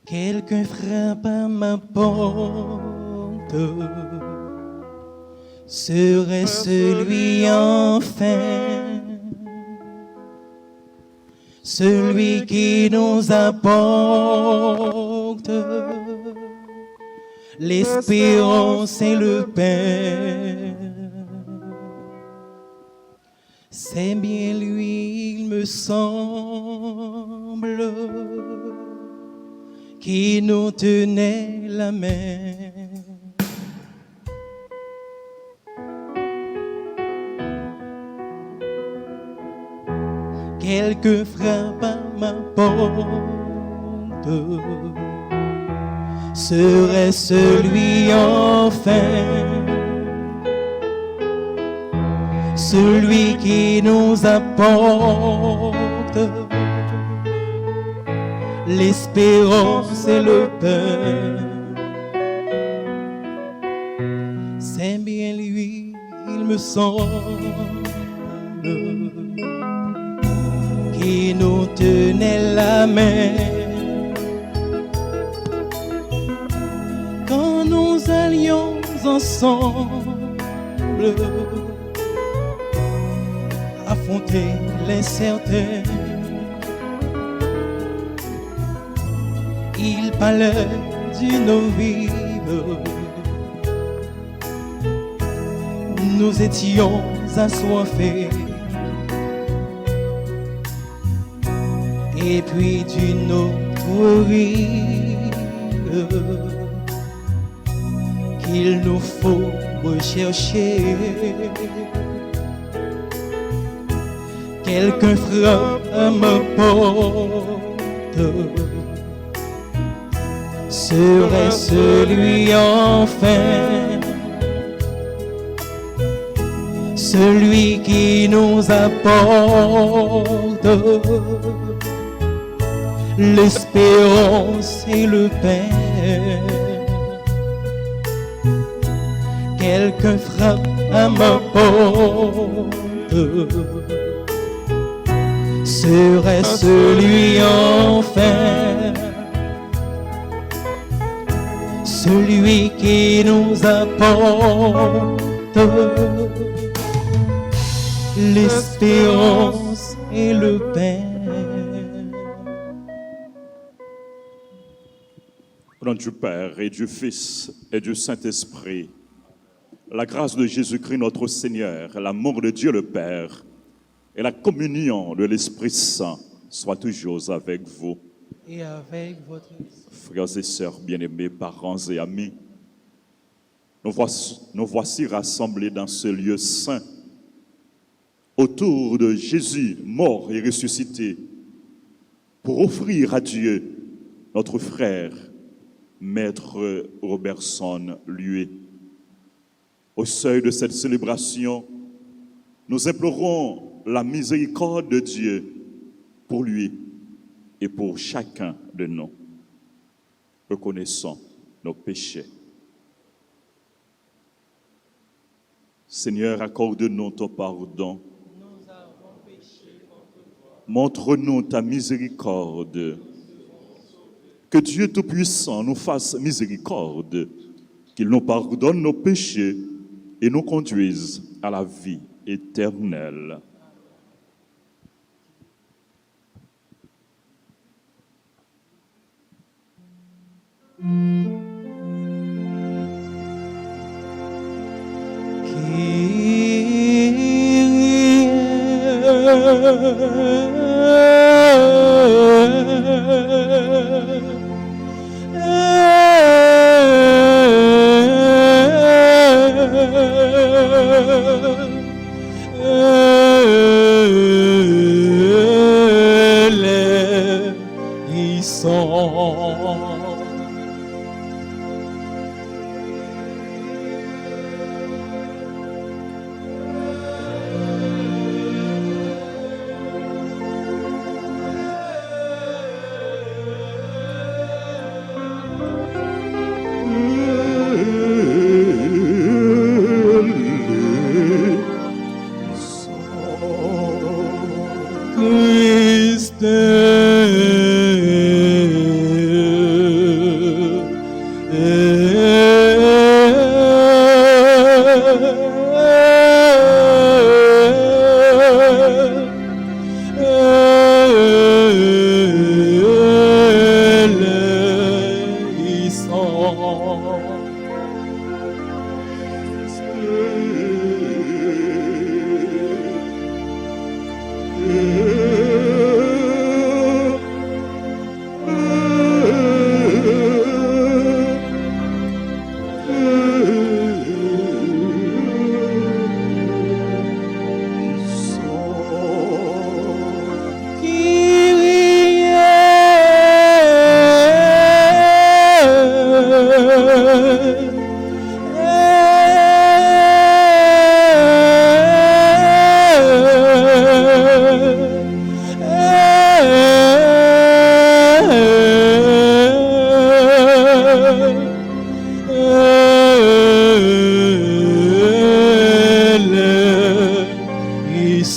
Quelqu'un frappe à ma porte. Serait-ce lui enfin, celui qui nous apporte l'espérance et le pain? C'est bien lui, il me semble, qui nous tenait la main. Quelqu'un frappe à ma porte. Serait-ce lui enfin, celui qui nous apporte l'espérance et le pain? C'est bien lui, il me semble, qui nous tenait la main quand nous allions ensemble affronter l'incertain. Il parlait d'une eau vive, nous étions assoiffés. Et puis d'une autre rive qu'il nous faut rechercher. Quelqu'un frappe à ma porte. Serait-ce lui enfin, celui qui nous apporte l'espérance et le pain? Quelqu'un frappe à ma porte. Serait-ce lui enfin, celui qui nous apporte l'espérance et le pain? Au nom du Père et du Fils et du Saint-Esprit, la grâce de Jésus-Christ notre Seigneur, l'amour de Dieu le Père et la communion de l'Esprit Saint soient toujours avec vous. Et avec votre Frères et sœurs bien-aimés, parents et amis, nous voici rassemblés dans ce lieu saint autour de Jésus mort et ressuscité pour offrir à Dieu notre frère Maître Robertson Lué. Au seuil de cette célébration, nous implorons la miséricorde de Dieu pour lui et pour chacun de nous. Reconnaissons nos péchés. Seigneur, accorde-nous ton pardon. Montre-nous ta miséricorde. Que Dieu Tout-Puissant nous fasse miséricorde, qu'il nous pardonne nos péchés et nous conduise à la vie éternelle.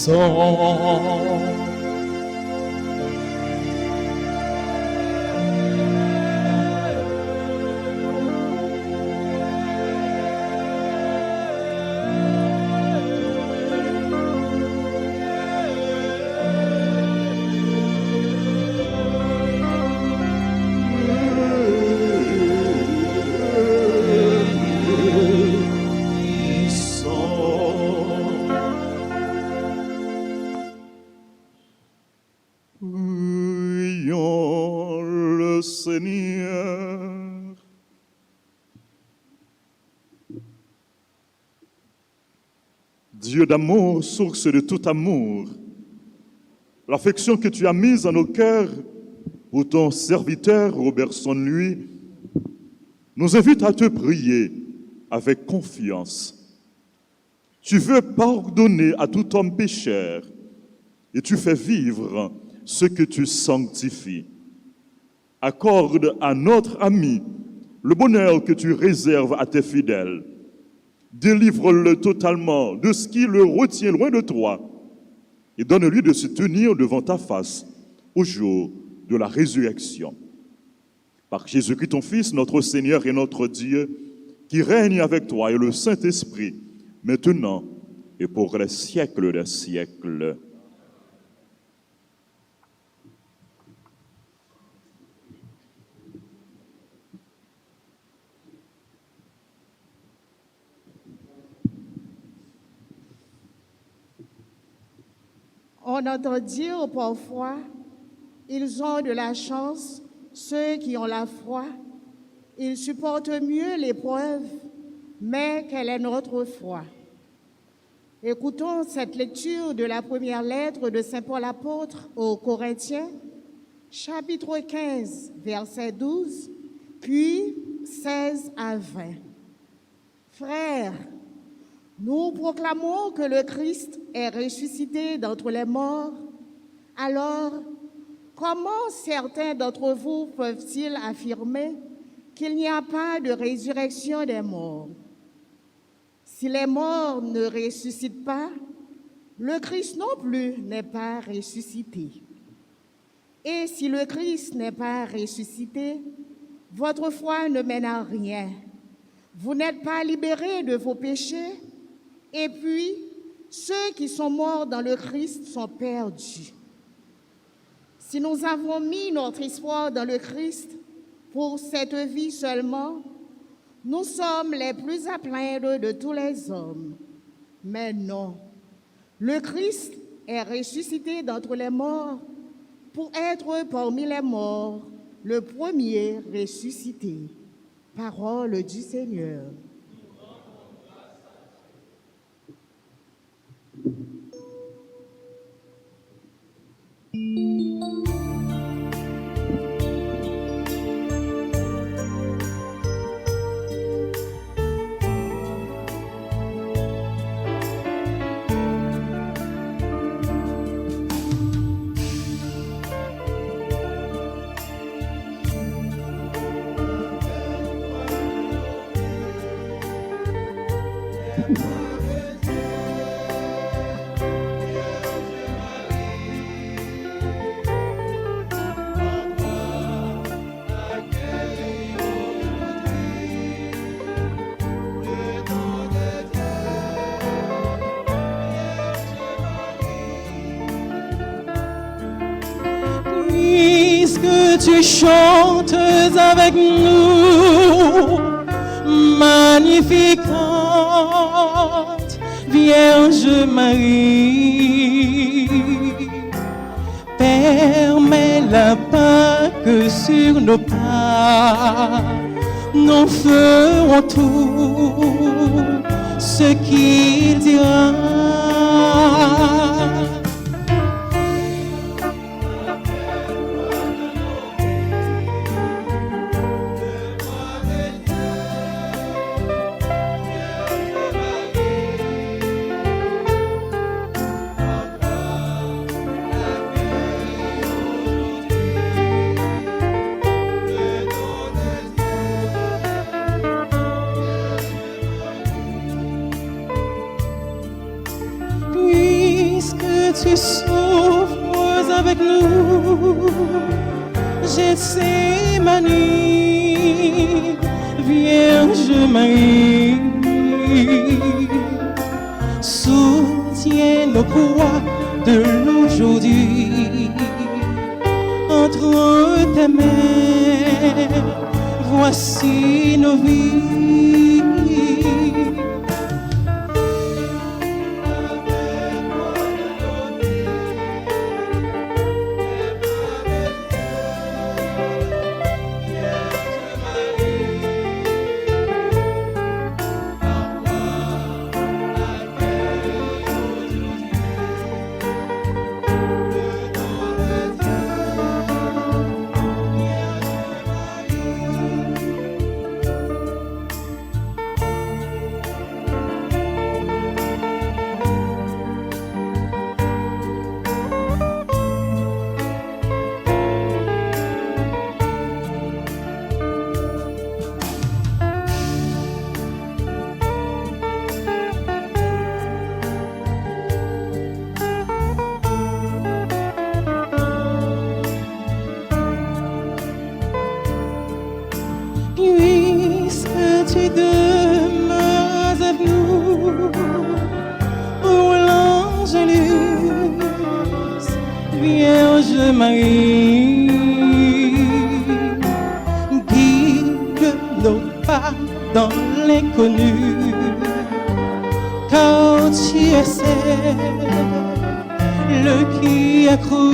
sang. Prions le Seigneur. Dieu d'amour, source de tout amour, l'affection que tu as mise en nos cœurs pour ton serviteur Robertson, lui, nous invite à te prier avec confiance. Tu veux pardonner à tout homme pécheur et tu fais vivre ce que tu sanctifies. Accorde à notre ami le bonheur que tu réserves à tes fidèles. Délivre-le totalement de ce qui le retient loin de toi et donne-lui de se tenir devant ta face au jour de la résurrection. Par Jésus-Christ, ton Fils, notre Seigneur et notre Dieu, qui règne avec toi et le Saint-Esprit, maintenant et pour les siècles des siècles. On entend dire parfois, ils ont de la chance, ceux qui ont la foi, ils supportent mieux l'épreuve, mais quelle est notre foi? Écoutons cette lecture de la première lettre de Saint Paul apôtre aux Corinthiens, chapitre 15, verset 12, puis 16 à 20. Frères, nous proclamons que le Christ est ressuscité d'entre les morts. Alors, comment certains d'entre vous peuvent-ils affirmer qu'il n'y a pas de résurrection des morts? Si les morts ne ressuscitent pas, le Christ non plus n'est pas ressuscité. Et si le Christ n'est pas ressuscité, votre foi ne mène à rien. Vous n'êtes pas libérés de vos péchés. Et puis, ceux qui sont morts dans le Christ sont perdus. Si nous avons mis notre espoir dans le Christ pour cette vie seulement, nous sommes les plus à plaindre de tous les hommes. Mais non, le Christ est ressuscité d'entre les morts pour être parmi les morts, le premier ressuscité. Parole du Seigneur. Puisque tu chantes avec nous, magnifique Vierge Marie, permets la Pâque sur nos pas, nous ferons tout ce qu'il dira. tu souffres avec nous. Gethsémani, Vierge Marie, soutiens nos croix de l'aujourd'hui. Entre tes mains, voici nos vies. Puisque tu demeures avec nous, ô l'Angélus, Vierge Marie, guide nos pas dans l'inconnu, car tu es celle qui a cru.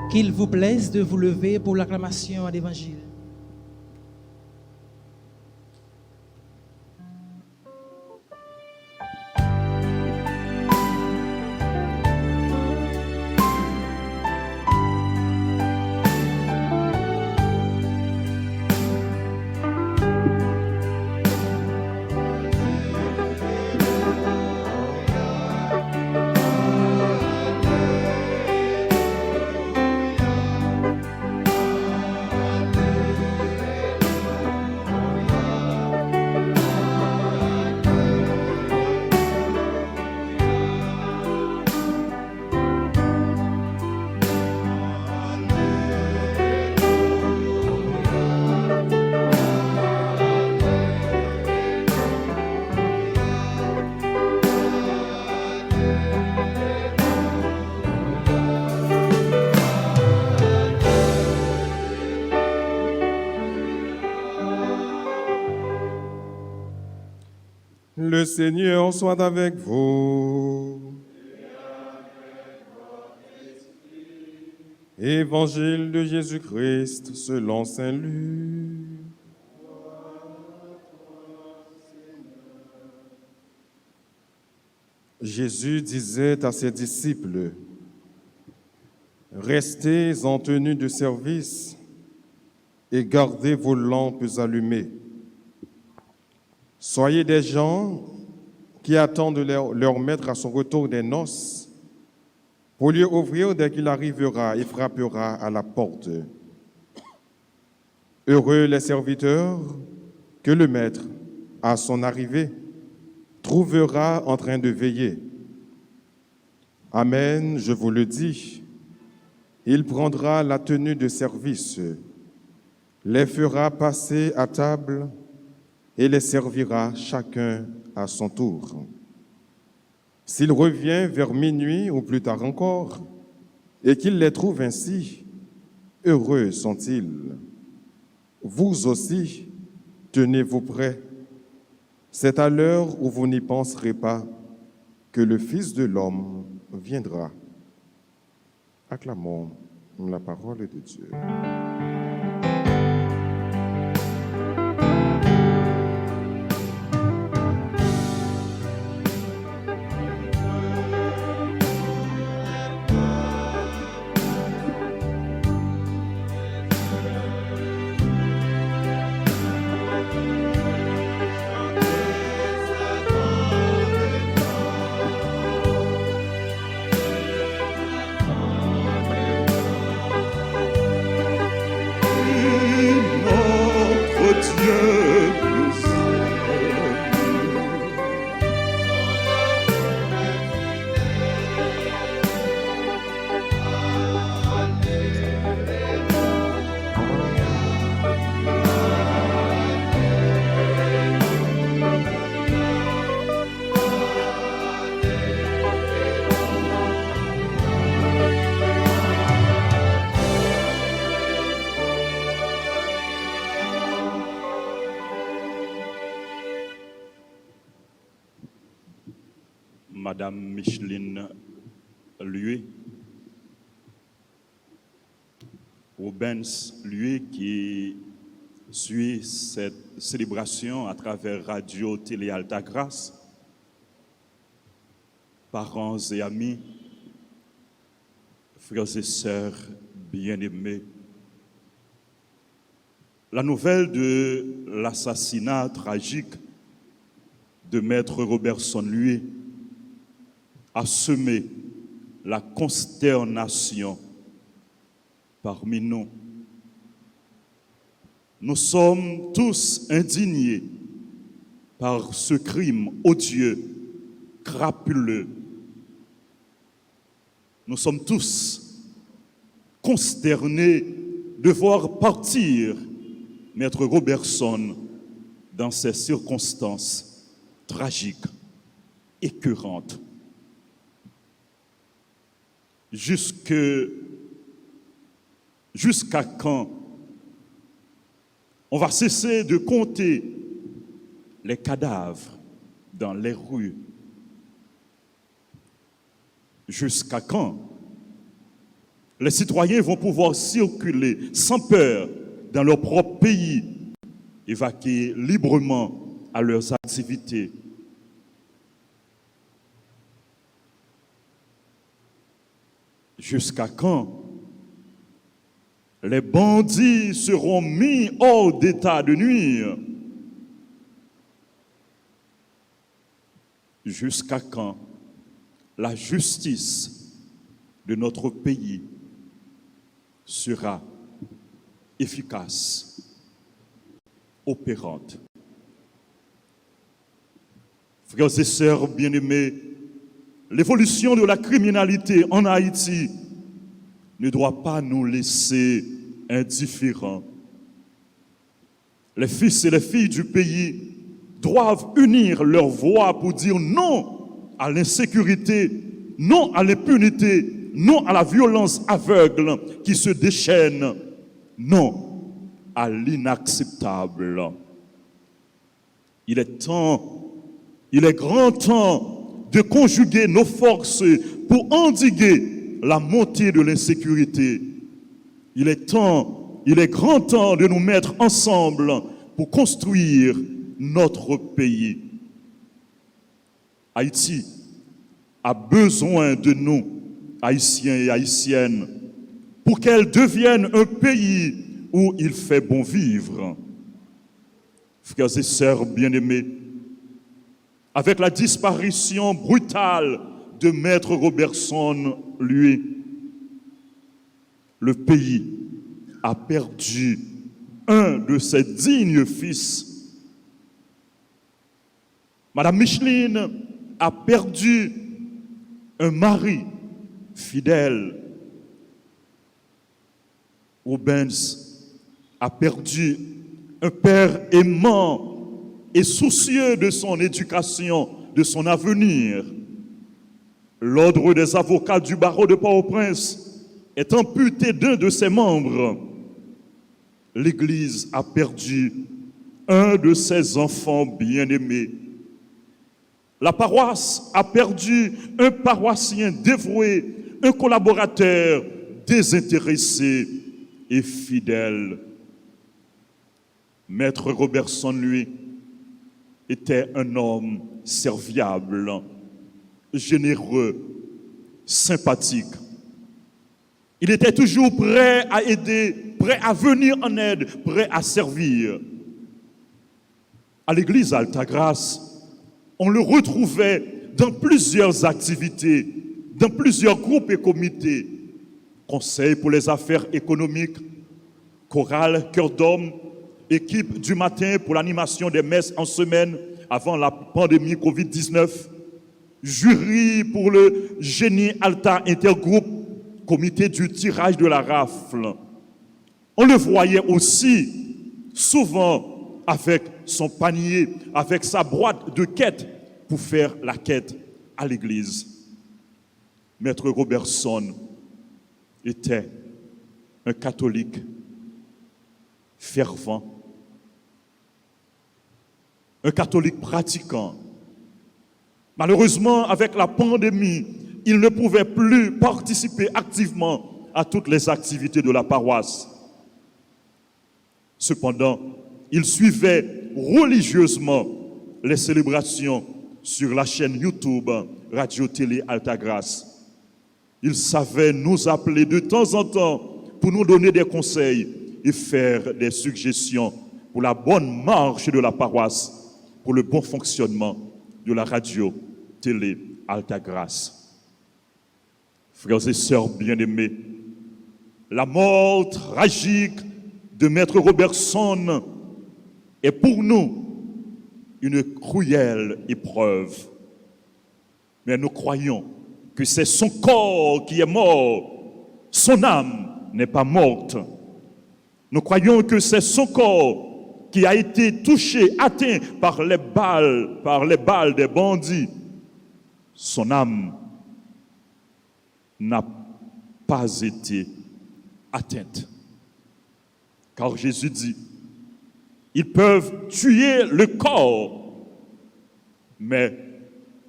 Qu'il vous plaise de vous lever pour l'acclamation à l'Évangile. Le Seigneur soit avec vous. Évangile de Jésus-Christ selon saint Luc. Jésus disait à ses disciples, « Restez en tenue de service et gardez vos lampes allumées. Soyez des gens qui attendent leur maître à son retour des noces pour lui ouvrir dès qu'il arrivera et frappera à la porte. Heureux les serviteurs que le maître, à son arrivée, trouvera en train de veiller. Amen, je vous le dis, il prendra la tenue de service, les fera passer à table et les servira chacun à son tour. S'il revient vers minuit ou plus tard encore, et qu'il les trouve ainsi, heureux sont-ils. Vous aussi, tenez-vous prêts. C'est à l'heure où vous n'y penserez pas que le Fils de l'homme viendra. Acclamons la parole de Dieu. Madame Micheline Lué, Rubens Lué, qui suit cette célébration à travers Radio Télé Alta Grace, parents et amis, frères et sœurs bien-aimés. La nouvelle de l'assassinat tragique de Maître Robertson Lué a semé la consternation parmi nous. Nous sommes tous indignés par ce crime odieux, crapuleux. Nous sommes tous consternés de voir partir Maître Robertson dans ces circonstances tragiques, écœurantes. Jusqu'à quand on va cesser de compter les cadavres dans les rues? Jusqu'à quand les citoyens vont pouvoir circuler sans peur dans leur propre pays et vaquer librement à leurs activités? Jusqu'à quand les bandits seront mis hors d'état de nuire? Jusqu'à quand la justice de notre pays sera efficace, opérante? Frères et sœurs bien-aimés, l'évolution de la criminalité en Haïti ne doit pas nous laisser indifférents. Les fils et les filles du pays doivent unir leurs voix pour dire non à l'insécurité, non à l'impunité, non à la violence aveugle qui se déchaîne, non à l'inacceptable. Il est grand temps de conjuguer nos forces pour endiguer la montée de l'insécurité. Il est grand temps de nous mettre ensemble pour construire notre pays. Haïti a besoin de nous, Haïtiens et Haïtiennes, pour qu'elle devienne un pays où il fait bon vivre. Frères et sœurs bien-aimés, avec la disparition brutale de Maître Robertson Lué, le pays a perdu un de ses dignes fils. Madame Micheline a perdu un mari fidèle. Rubens a perdu un père aimant et soucieux de son éducation, de son avenir. L'ordre des avocats du barreau de Port-au-Prince est amputé d'un de ses membres. L'Église a perdu un de ses enfants bien-aimés. La paroisse a perdu un paroissien dévoué, un collaborateur désintéressé et fidèle. Maître Robertson, lui, était un homme serviable, généreux, sympathique. Il était toujours prêt à aider, prêt à venir en aide, prêt à servir. À l'église Altagrace, on le retrouvait dans plusieurs activités, dans plusieurs groupes et comités. Conseil pour les affaires économiques, chorale, cœur d'homme, équipe du matin pour l'animation des messes en semaine avant la pandémie Covid-19, jury pour le génie Alta Intergroupe, comité du tirage de la rafle. On le voyait aussi souvent avec son panier, avec sa boîte de quête pour faire la quête à l'église. Maître Robertson était un catholique fervent, un catholique pratiquant, Malheureusement, avec la pandémie, il ne pouvait plus participer activement à toutes les activités de la paroisse. Cependant, il suivait religieusement les célébrations sur la chaîne YouTube Radio-Télé Altagrace. Il savait nous appeler de temps en temps pour nous donner des conseils et faire des suggestions pour la bonne marche de la paroisse, pour le bon fonctionnement de la Radio-Télé Altagrace. Frères et sœurs bien-aimés, la mort tragique de Maître Robertson est pour nous une cruelle épreuve. Mais nous croyons que c'est son corps qui est mort, son âme n'est pas morte. Nous croyons que c'est son corps qui a été touché, atteint par les balles des bandits. Son âme n'a pas été atteinte. Car Jésus dit, ils peuvent tuer le corps, mais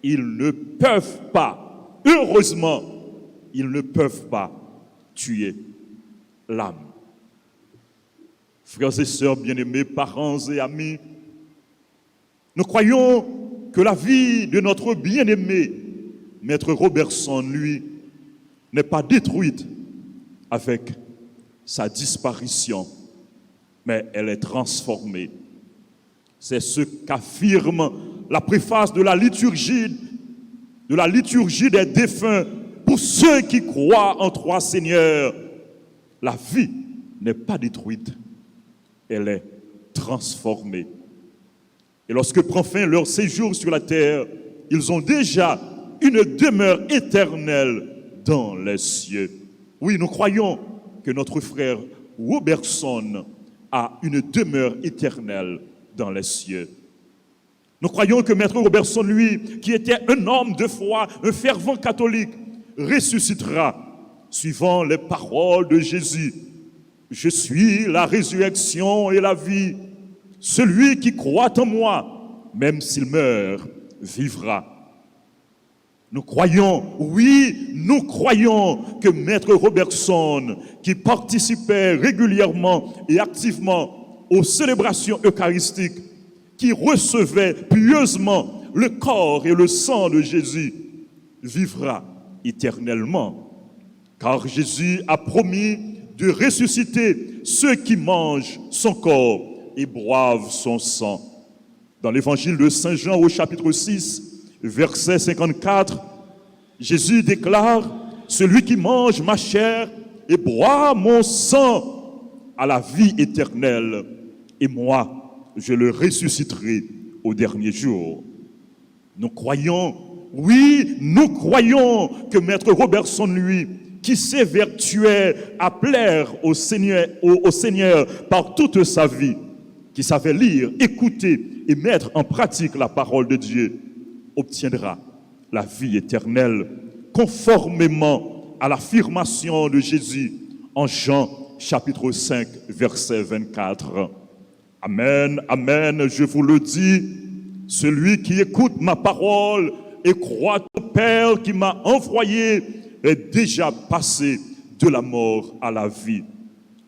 ils ne peuvent pas, heureusement, ils ne peuvent pas tuer l'âme. Frères et sœurs bien-aimés, parents et amis, nous croyons que la vie de notre bien-aimé, Maître Robertson, lui, n'est pas détruite avec sa disparition, mais elle est transformée. C'est ce qu'affirme la préface de la liturgie des défunts pour ceux qui croient en trois Seigneurs. La vie n'est pas détruite, elle est transformée. Et lorsque prend fin leur séjour sur la terre, ils ont déjà une demeure éternelle dans les cieux. Oui, nous croyons que notre frère Robertson a une demeure éternelle dans les cieux. Nous croyons que Maître Robertson, lui, qui était un homme de foi, un fervent catholique, ressuscitera, suivant les paroles de Jésus. Je suis la résurrection et la vie. Celui qui croit en moi, même s'il meurt, vivra. Nous croyons, oui, nous croyons que Maître Robertson, qui participait régulièrement et activement aux célébrations eucharistiques, qui recevait pieusement le corps et le sang de Jésus, vivra éternellement. Car Jésus a promis de ressusciter ceux qui mangent son corps et boivent son sang. Dans l'évangile de Saint Jean au chapitre 6, verset 54, Jésus déclare, « Celui qui mange ma chair et boit mon sang a la vie éternelle, et moi, je le ressusciterai au dernier jour. » Nous croyons, oui, nous croyons que Maître Robertson, lui, qui s'évertuait à plaire au Seigneur par toute sa vie, qui savait lire, écouter et mettre en pratique la parole de Dieu, obtiendra la vie éternelle, conformément à l'affirmation de Jésus en Jean chapitre 5, verset 24. Amen, amen, je vous le dis, celui qui écoute ma parole et croit au Père qui m'a envoyé est déjà passé de la mort à la vie.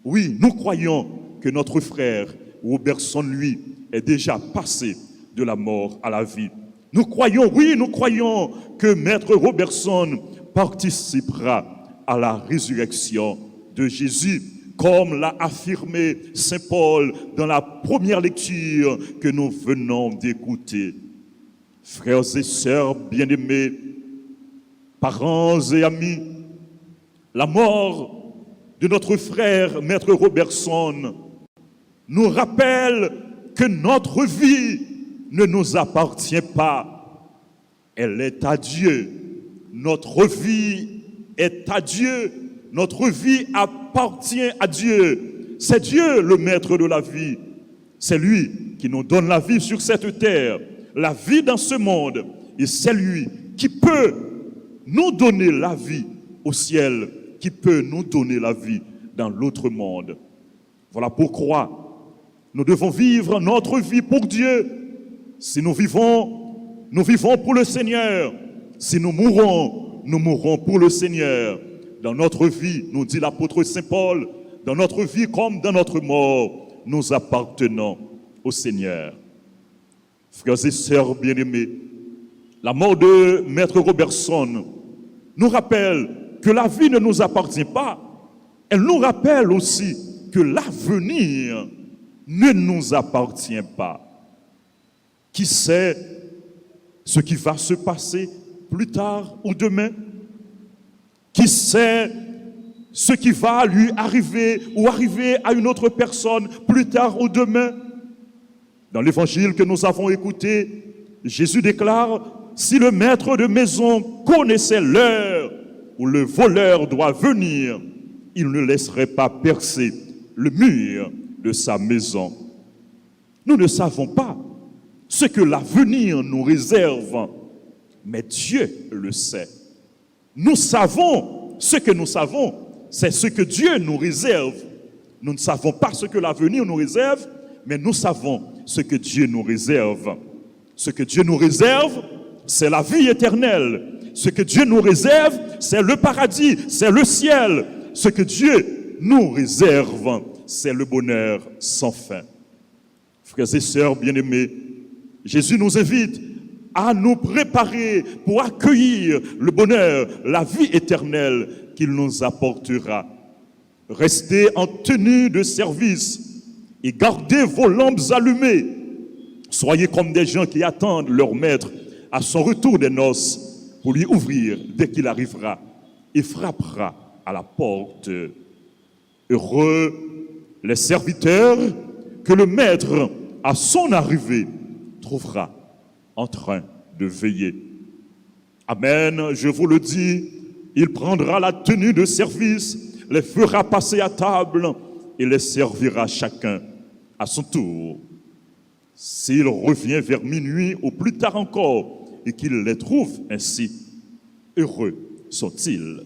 Oui, nous croyons que notre frère Robertson, lui, est déjà passé de la mort à la vie. Nous croyons, oui, nous croyons que Maître Robertson participera à la résurrection de Jésus, comme l'a affirmé Saint Paul dans la première lecture que nous venons d'écouter. Frères et sœurs bien-aimés, parents et amis, la mort de notre frère Maître Robertson nous rappelle que notre vie ne nous appartient pas. Elle est à Dieu. Notre vie est à Dieu. Notre vie appartient à Dieu. C'est Dieu le maître de la vie. C'est lui qui nous donne la vie sur cette terre, la vie dans ce monde. Et c'est lui qui peut nous donner la vie au ciel, qui peut nous donner la vie dans l'autre monde. Voilà pourquoi nous devons vivre notre vie pour Dieu. Si nous vivons Nous vivons pour le Seigneur. Si nous mourrons pour le Seigneur. Dans notre vie, nous dit l'apôtre Saint Paul, dans notre vie comme dans notre mort, nous appartenons au Seigneur. Frères et sœurs bien-aimés, la mort de Maître Robertson nous rappelle que la vie ne nous appartient pas. Elle nous rappelle aussi que l'avenir ne nous appartient pas. Qui sait ce qui va se passer plus tard ou demain? Qui sait ce qui va lui arriver ou arriver à une autre personne plus tard ou demain? Dans l'évangile que nous avons écouté, Jésus déclare, si le maître de maison connaissait l'heure où le voleur doit venir, il ne laisserait pas percer le mur de sa maison. Nous ne savons pas ce que l'avenir nous réserve, mais Dieu le sait. Nous savons ce que nous savons, c'est ce que Dieu nous réserve. Nous ne savons pas ce que l'avenir nous réserve, mais nous savons ce que Dieu nous réserve. Ce que Dieu nous réserve, c'est la vie éternelle. Ce que Dieu nous réserve, c'est le paradis, c'est le ciel. Ce que Dieu nous réserve, c'est le bonheur sans fin. Frères et sœurs bien-aimés, Jésus nous invite à nous préparer pour accueillir le bonheur, la vie éternelle qu'il nous apportera. Restez en tenue de service et gardez vos lampes allumées. Soyez comme des gens qui attendent leur maître à son retour des noces pour lui ouvrir dès qu'il arrivera et frappera à la porte. Heureux les serviteurs que le maître, à son arrivée, trouvera en train de veiller. Amen, je vous le dis, il prendra la tenue de service, les fera passer à table et les servira chacun à son tour. S'il revient vers minuit ou plus tard encore et qu'il les trouve ainsi, heureux sont-ils.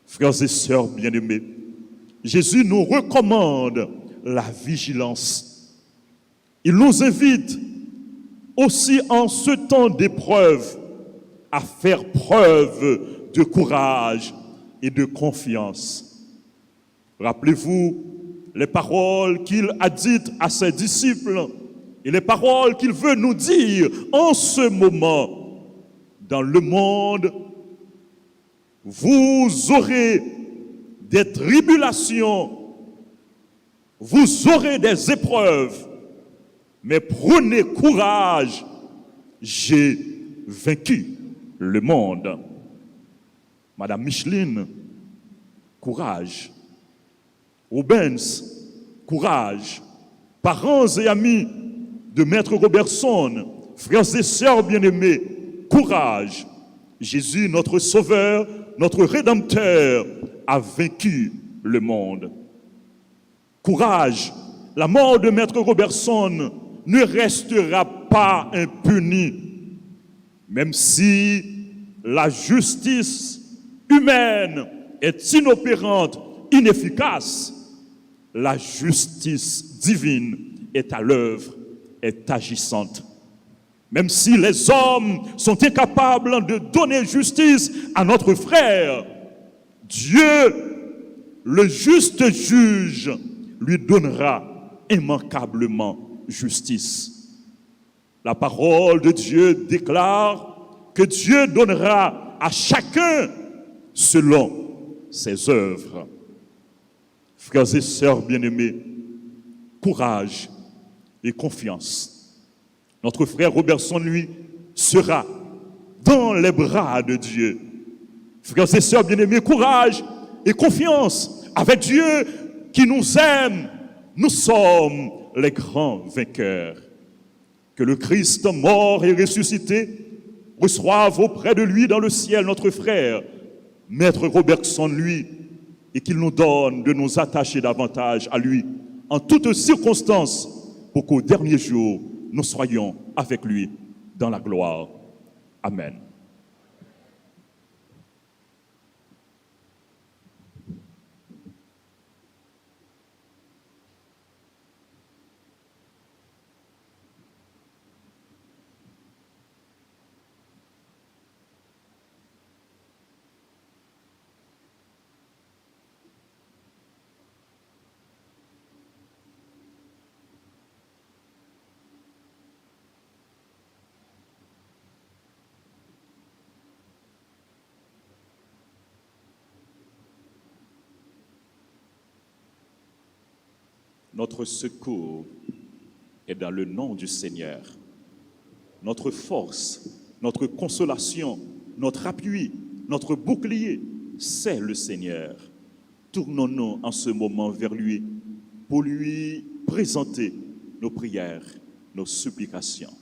Frères et sœurs bien-aimés, Jésus nous recommande la vigilance. Il nous invite aussi en ce temps d'épreuve à faire preuve de courage et de confiance. Rappelez-vous les paroles qu'il a dites à ses disciples et les paroles qu'il veut nous dire en ce moment. Dans le monde, vous aurez des tribulations, vous aurez des épreuves, mais prenez courage, j'ai vaincu le monde. Madame Micheline, courage. Rubens, courage. Parents et amis de Maître Robertson, frères et sœurs bien-aimés, courage. Jésus, notre Sauveur, notre Rédempteur, a vaincu le monde. Courage. La mort de Maître Robertson ne restera pas impunie, même si la justice humaine est inopérante, inefficace. La justice divine est à l'œuvre, est agissante. Même si les hommes sont incapables de donner justice à notre frère, Dieu, le juste juge, lui donnera immanquablement justice. La parole de Dieu déclare que Dieu donnera à chacun selon ses œuvres. Frères et sœurs bien-aimés, courage et confiance. Notre frère Robertson, lui, sera dans les bras de Dieu. Frères et sœurs bien-aimés, courage et confiance avec Dieu qui nous aime. Nous sommes les grands vainqueurs. Que le Christ mort et ressuscité reçoive auprès de lui dans le ciel notre frère, Maître Robertson, lui, et qu'il nous donne de nous attacher davantage à lui en toutes circonstances pour qu'au dernier jour, nous soyons avec lui dans la gloire. Amen. Notre secours est dans le nom du Seigneur. Notre force, notre consolation, notre appui, notre bouclier, c'est le Seigneur. Tournons-nous en ce moment vers lui pour lui présenter nos prières, nos supplications.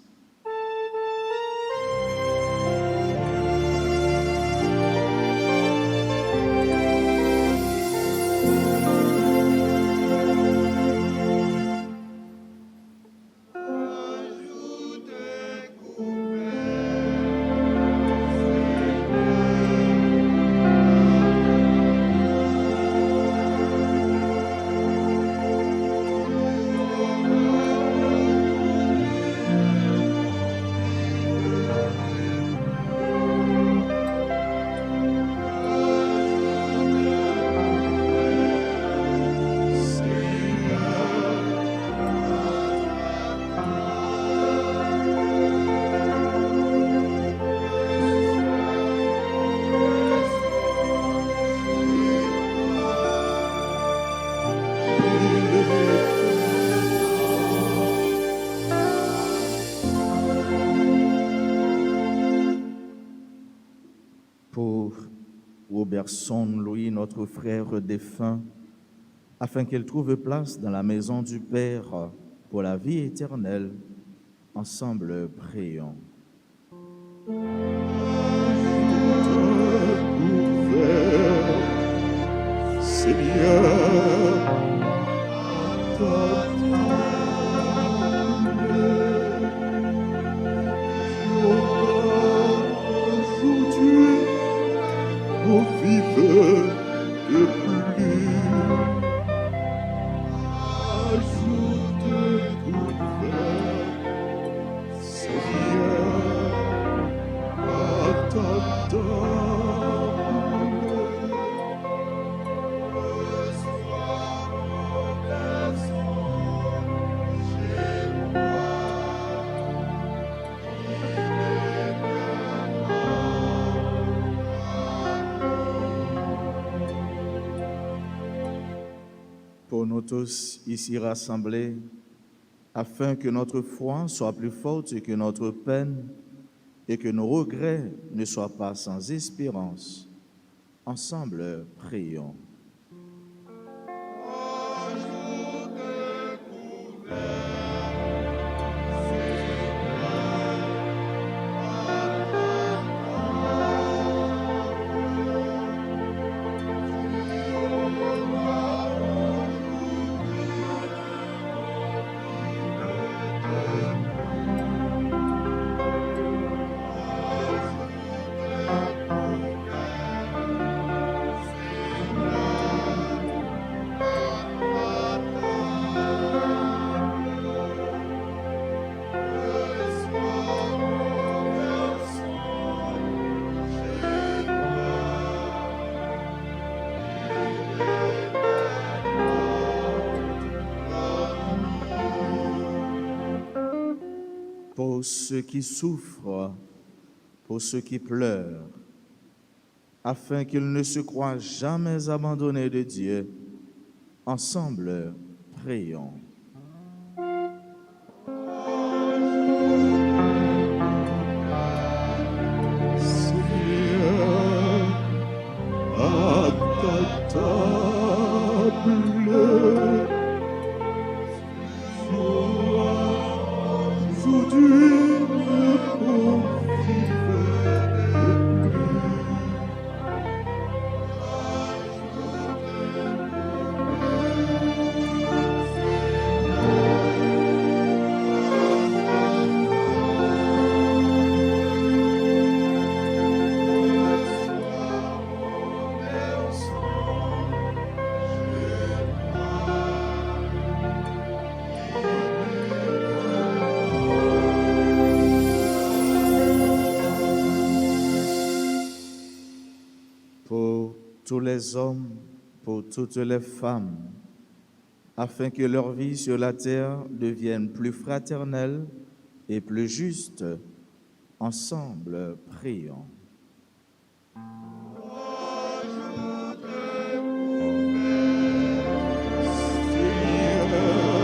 Pour Robertson Louis, notre frère défunt, afin qu'il trouve place dans la maison du Père pour la vie éternelle, ensemble prions. Seigneur, aujourd'hui, nous vivons de plus. Ajoute couvert, Seigneur, à ta table. Pour nous tous ici rassemblés, afin que notre foi soit plus forte que notre peine et que nos regrets ne soient pas sans espérance, ensemble prions. Pour ceux qui souffrent, pour ceux qui pleurent, afin qu'ils ne se croient jamais abandonnés de Dieu, ensemble prions. Seigneur, à ta table, aujourd'hui, nous vivons de plus. Pour tous les hommes, pour toutes les femmes, afin que leur vie sur la terre devienne plus fraternelle et plus juste, ensemble prions. Seigneur,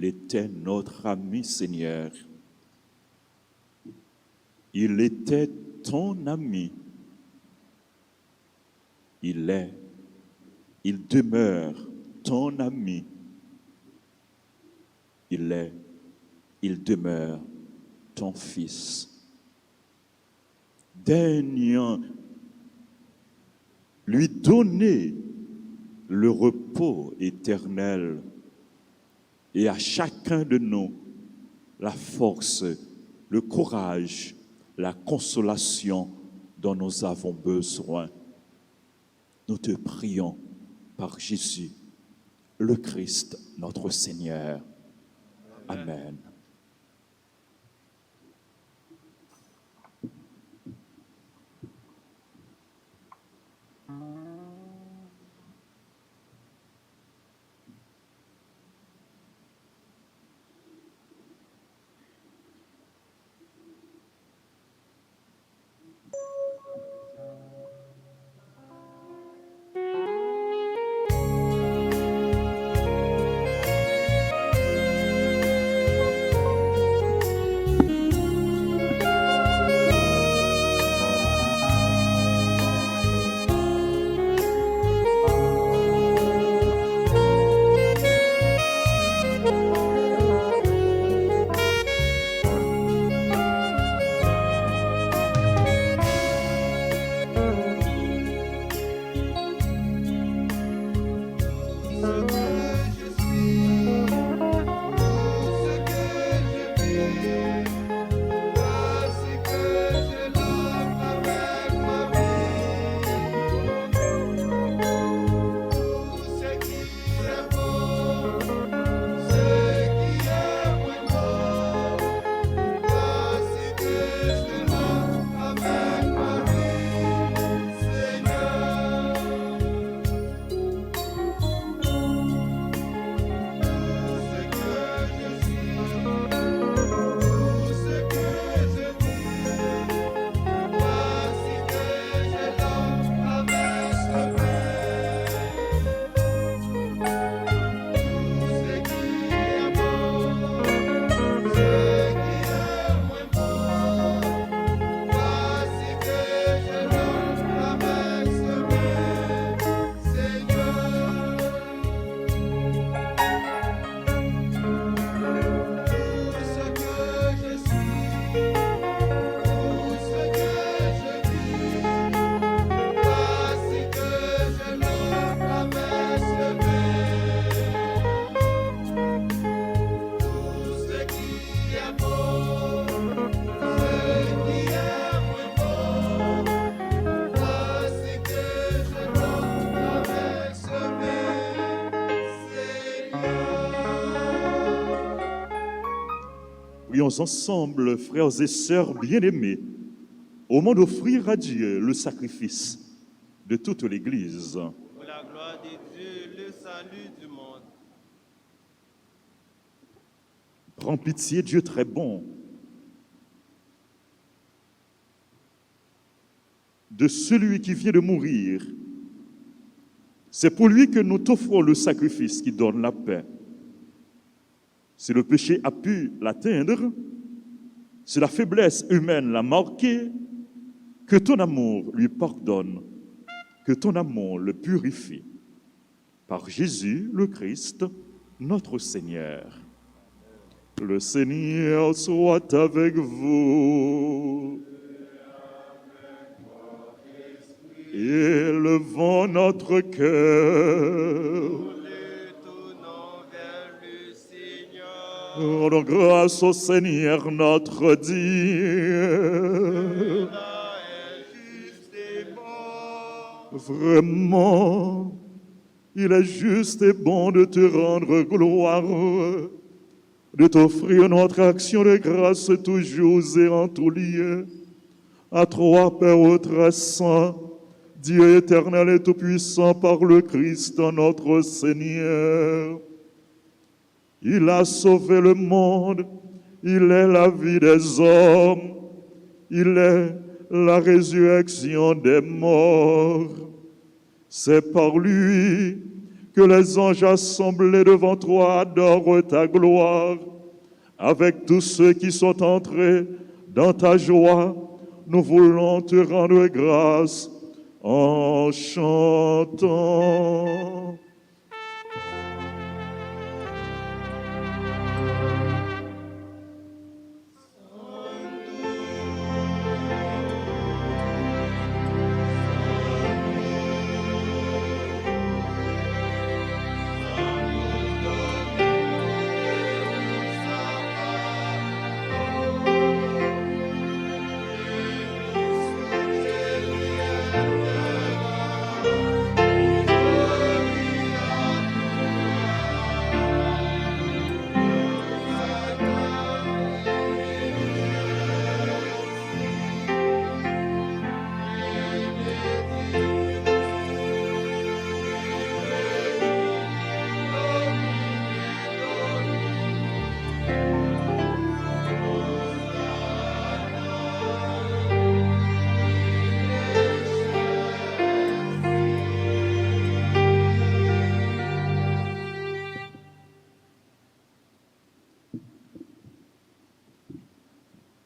Il était notre ami, Seigneur. Il était ton ami. Il demeure ton ami. Il demeure ton fils. Daigne lui donner le repos éternel et à chacun de nous la force, le courage, la consolation dont nous avons besoin. Nous te prions par Jésus, le Christ, notre Seigneur. Amen. Prions ensemble, frères et sœurs bien-aimés, au moment d'offrir à Dieu le sacrifice de toute l'Église. Pour la gloire de Dieu, le salut du monde. Prends pitié, Dieu très bon, de celui qui vient de mourir. C'est pour lui que nous t'offrons le sacrifice qui donne la paix. Si le péché a pu l'atteindre, si la faiblesse humaine l'a marqué, que ton amour lui pardonne, que ton amour le purifie. Par Jésus, le Christ, notre Seigneur. Le Seigneur soit avec vous. Élevons notre cœur. Rendons grâce au Seigneur notre Dieu. Vraiment, il est juste et bon de te rendre gloire, de t'offrir notre action de grâce toujours et en tout lieu. À toi, Père très saint, Dieu éternel et tout-puissant par le Christ notre Seigneur. Il a sauvé le monde, il est la vie des hommes, il est la résurrection des morts. C'est par lui que les anges assemblés devant toi adorent ta gloire. Avec tous ceux qui sont entrés dans ta joie, nous voulons te rendre grâce en chantant.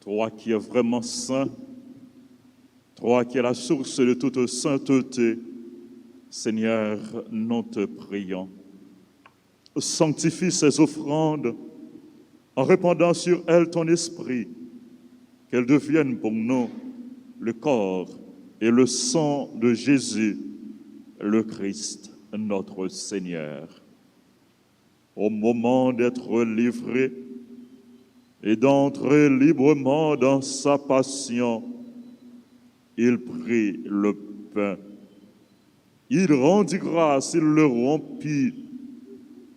Toi qui es vraiment saint, toi qui es la source de toute sainteté, Seigneur, nous te prions. Sanctifie ces offrandes en répandant sur elles ton esprit, qu'elles deviennent pour nous le corps et le sang de Jésus, le Christ, notre Seigneur. Au moment d'être livré et d'entrer librement dans sa passion, il prit le pain. Il rendit grâce, il le rompit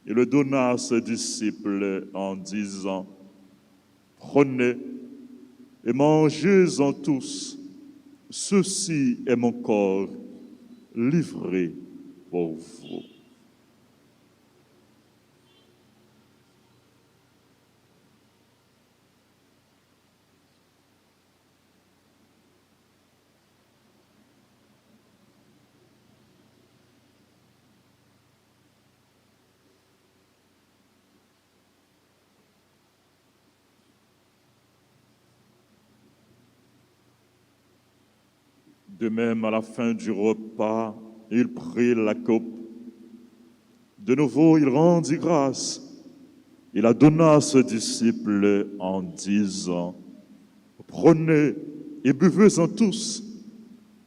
et le donna à ses disciples en disant, « Prenez et mangez-en tous, ceci est mon corps livré pour vous. » De même, à la fin du repas, il prit la coupe. De nouveau, il rendit grâce. Il la donna à ses disciples en disant, « Prenez et buvez-en tous,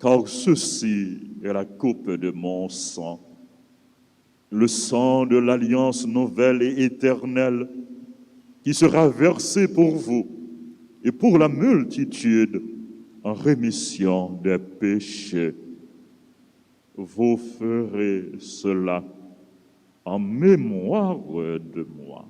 car ceci est la coupe de mon sang, le sang de l'alliance nouvelle et éternelle, qui sera versé pour vous et pour la multitude en rémission des péchés. Vous ferez cela en mémoire de moi. »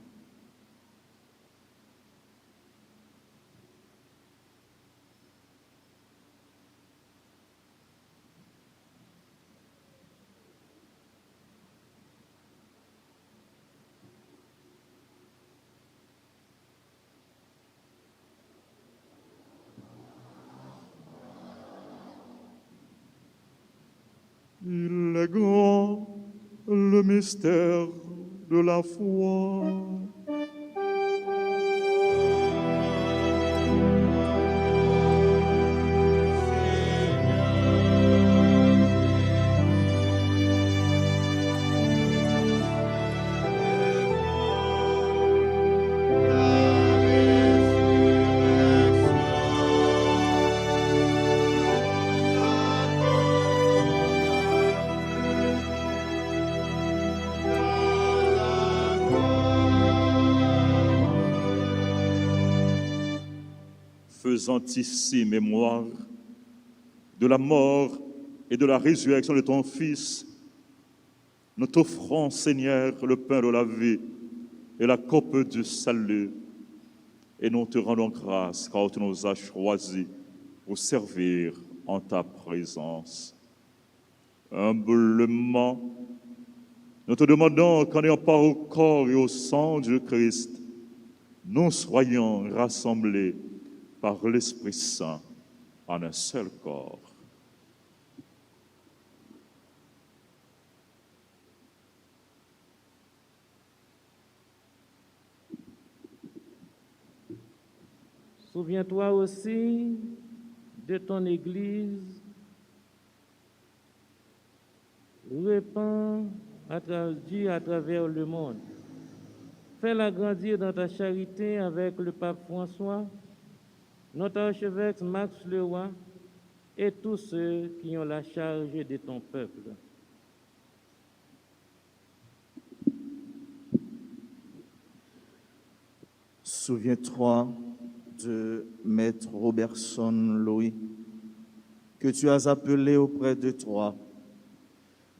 Il est grand, le mystère de la foi. Faisant ici mémoire de la mort et de la résurrection de ton Fils, nous t'offrons, Seigneur, le pain de la vie et la coupe du salut, et nous te rendons grâce car tu nous as choisis pour servir en ta présence. Humblement, nous te demandons qu'en ayant part au corps et au sang du Christ, nous soyons rassemblés par l'Esprit Saint en un seul corps. Souviens-toi aussi de ton Église. Répands Dieu à travers le monde. Fais-la grandir dans ta charité avec le pape François, notre archevêque Max Leroy et tous ceux qui ont la charge de ton peuple. Souviens-toi de Maître Robertson Louis, que tu as appelé auprès de toi,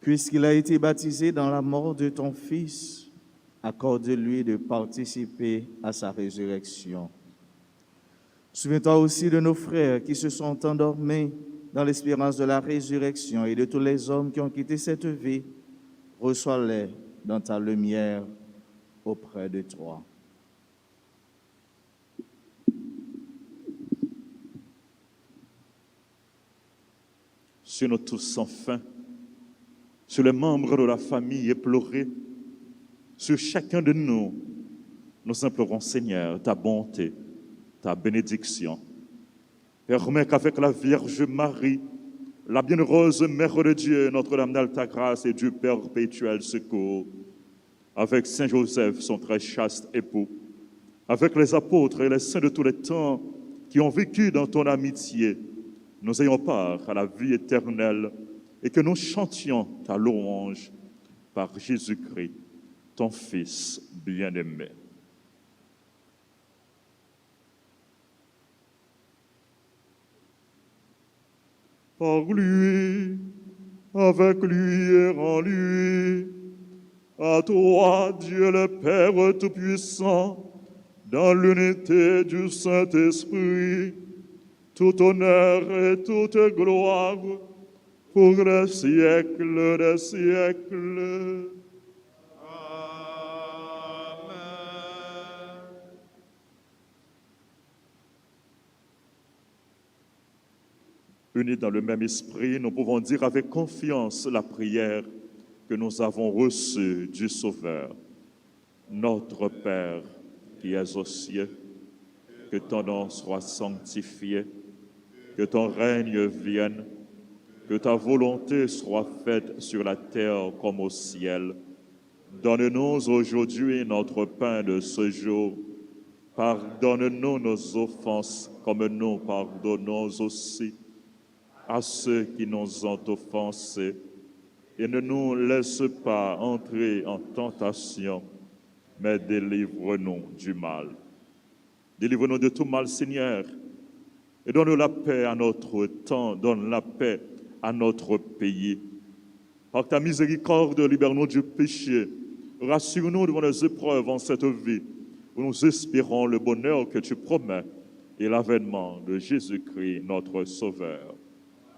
puisqu'il a été baptisé dans la mort de ton Fils. Accorde-lui de participer à sa résurrection. Souviens-toi aussi de nos frères qui se sont endormis dans l'espérance de la résurrection et de tous les hommes qui ont quitté cette vie. Reçois-les dans ta lumière auprès de toi. Sur nous tous sans fin, sur les membres de la famille éplorés, sur chacun de nous, nous implorons, Seigneur, ta bonté, ta bénédiction. Permets qu'avec la Vierge Marie, la bienheureuse Mère de Dieu, Notre-Dame d'Alta Grâce et du perpétuel secours, avec Saint Joseph, son très chaste époux, avec les apôtres et les saints de tous les temps qui ont vécu dans ton amitié, nous ayons part à la vie éternelle et que nous chantions ta louange par Jésus-Christ, ton Fils bien-aimé. Par lui, avec lui et en lui, à toi, Dieu le Père Tout-Puissant, dans l'unité du Saint-Esprit, tout honneur et toute gloire pour les siècles des siècles. Unis dans le même esprit, nous pouvons dire avec confiance la prière que nous avons reçue du Sauveur. Notre Père qui es aux cieux, que ton nom soit sanctifié, que ton règne vienne, que ta volonté soit faite sur la terre comme au ciel. Donne-nous aujourd'hui notre pain de ce jour. Pardonne-nous nos offenses comme nous pardonnons aussi à ceux qui nous ont offensés. Et ne nous laisse pas entrer en tentation, mais délivre-nous du mal. Délivre-nous de tout mal, Seigneur, et donne la paix à notre temps, donne la paix à notre pays. Par ta miséricorde, libère-nous du péché, rassure-nous devant les épreuves en cette vie, où nous espérons le bonheur que tu promets et l'avènement de Jésus-Christ, notre Sauveur.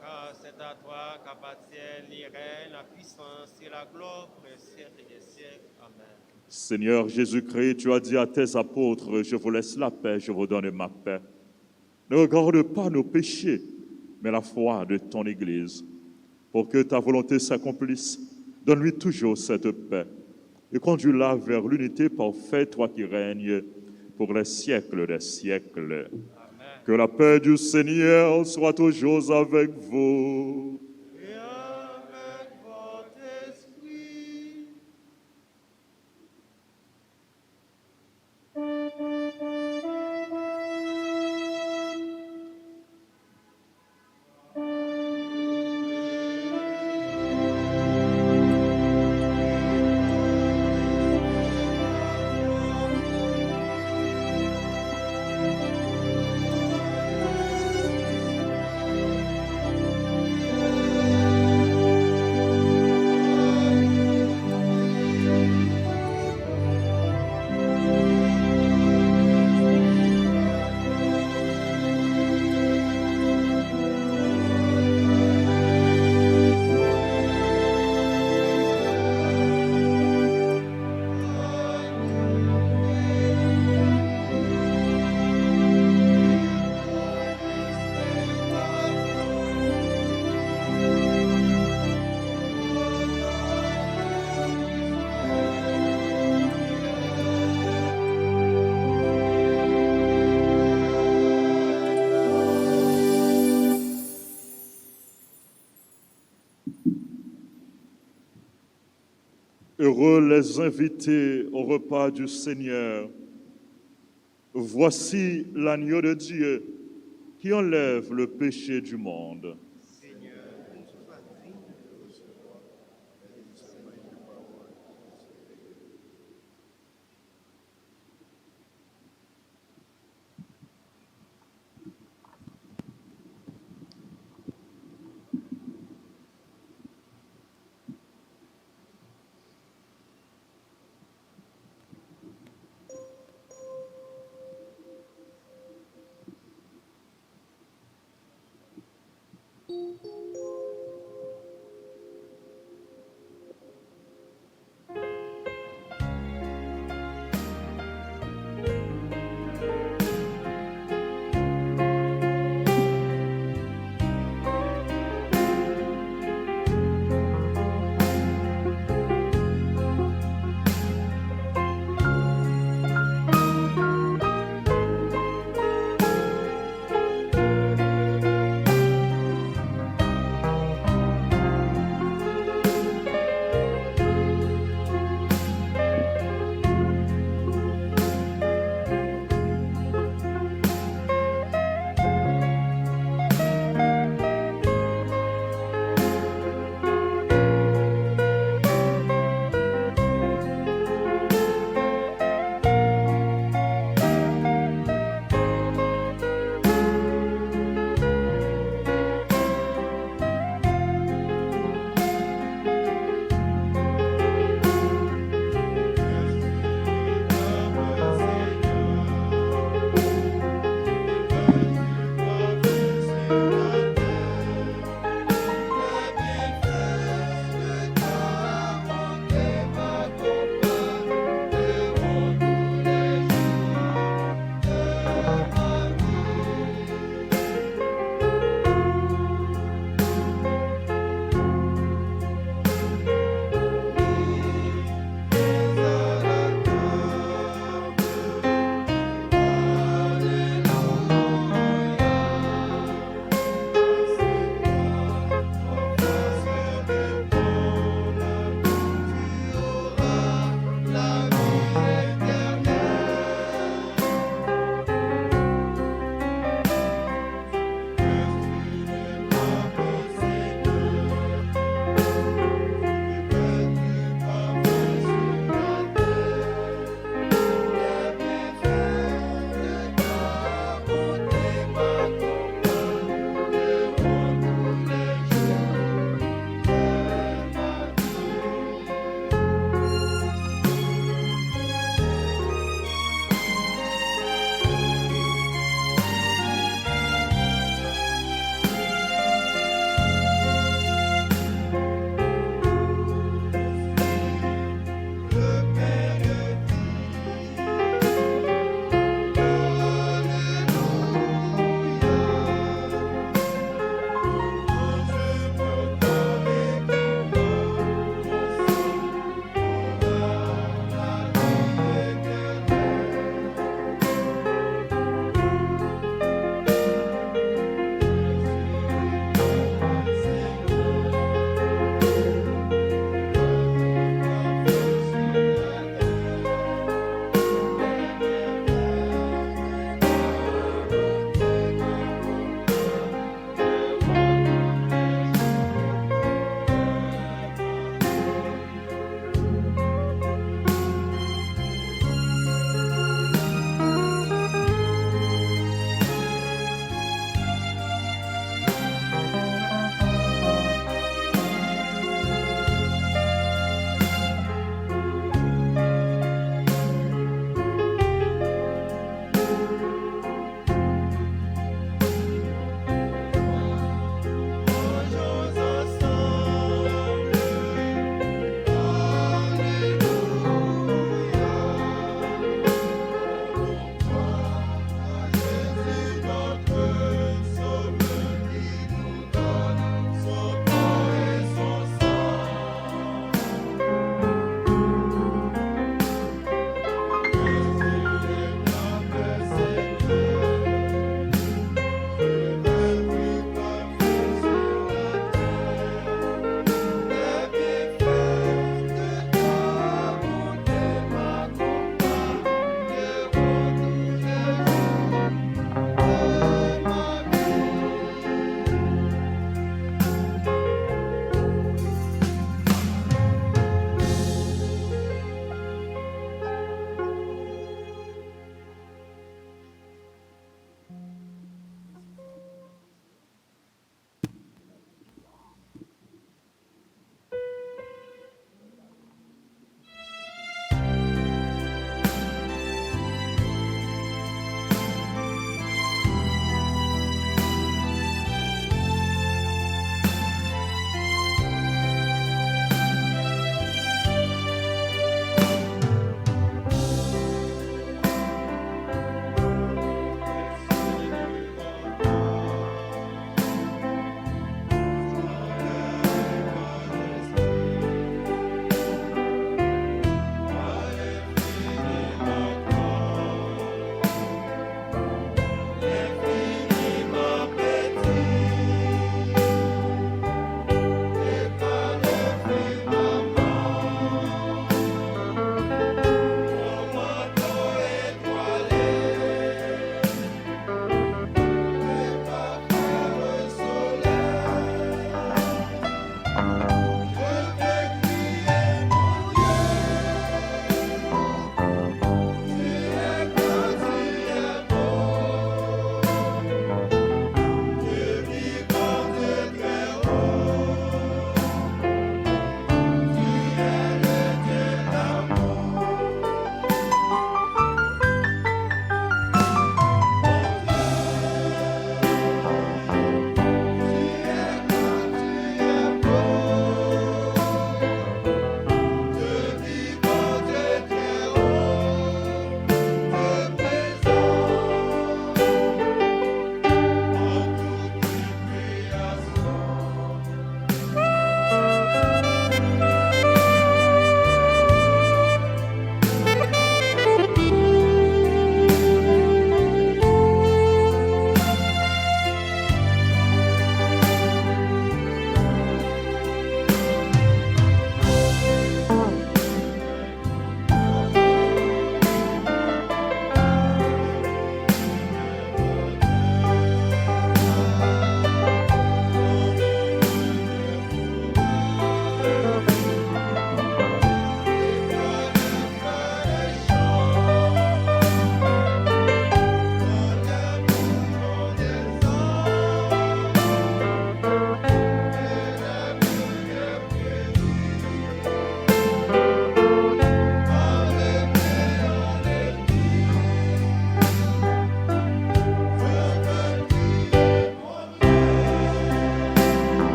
Car c'est à toi qu'appartiennent les règnes, la puissance et la gloire pour les siècles des siècles. Amen. Seigneur Jésus-Christ, tu as dit à tes apôtres, je vous laisse la paix, je vous donne ma paix. Ne regarde pas nos péchés, mais la foi de ton Église. Pour que ta volonté s'accomplisse, donne-lui toujours cette paix et conduis-la vers l'unité parfaite, toi qui règnes pour les siècles des siècles. Amen. Que la paix du Seigneur soit toujours avec vous. Et avec votre esprit. Heureux les invités au repas du Seigneur. Voici l'agneau de Dieu qui enlève le péché du monde.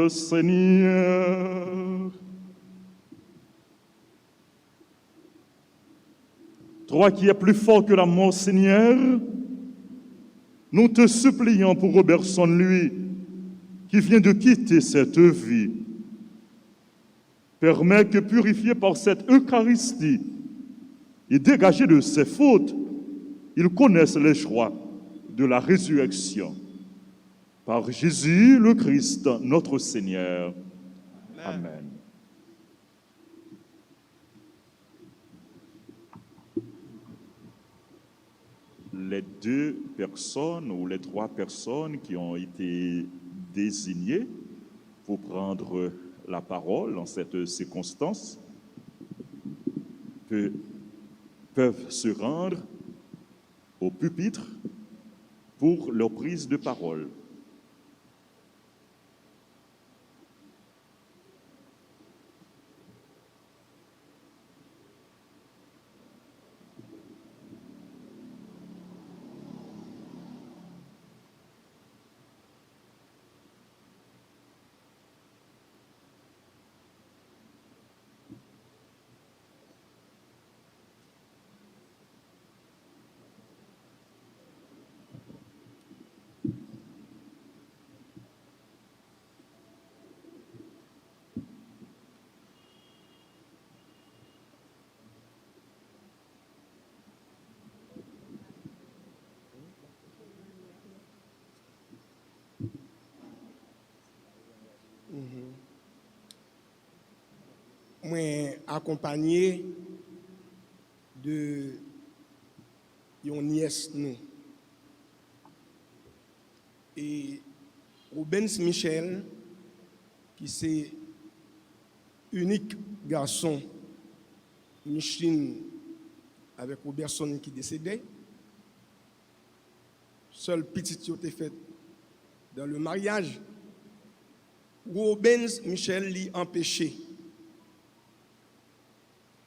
notre Seigneur. Toi qui es plus fort que la mort, Seigneur, nous te supplions pour Robertson, lui, qui vient de quitter cette vie. Permets que, purifié par cette Eucharistie et dégagé de ses fautes, il connaisse les joies de la résurrection. Par Jésus le Christ, notre Seigneur. Amen. Les deux personnes ou les trois personnes qui ont été désignées pour prendre la parole en cette circonstance peuvent se rendre au pupitre pour leur prise de parole. Moi accompagné de une nièce nous et Rubens Michel qui c'est unique garçon Micheline avec Robertson qui décédait, seul petit qui était fait dans le mariage. Rubens Michel l'y empêché,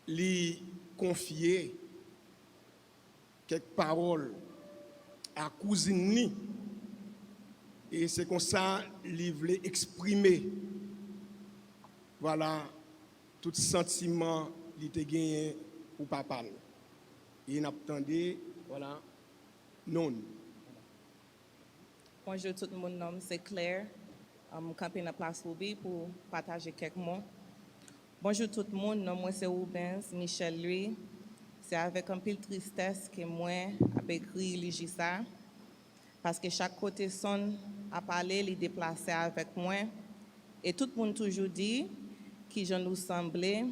l'y confier quelques paroles à cousine ni. Et c'est comme ça qu'il voulait exprimer, voilà, tout sentiment qu'il était gagné pour papa. Et il attendait, voilà, non. Bonjour tout le monde, nom c'est Claire. Je campé dans la place Roubi pour partager quelques mots. Bonjour tout le monde, nom moi c'est Rubens Michel lui. C'est avec un peu de tristesse que moi j'ai écrit ça. Parce que chaque côté son a parlé, il déplacé avec moi. Et tout le monde toujours dit que je nous semblais,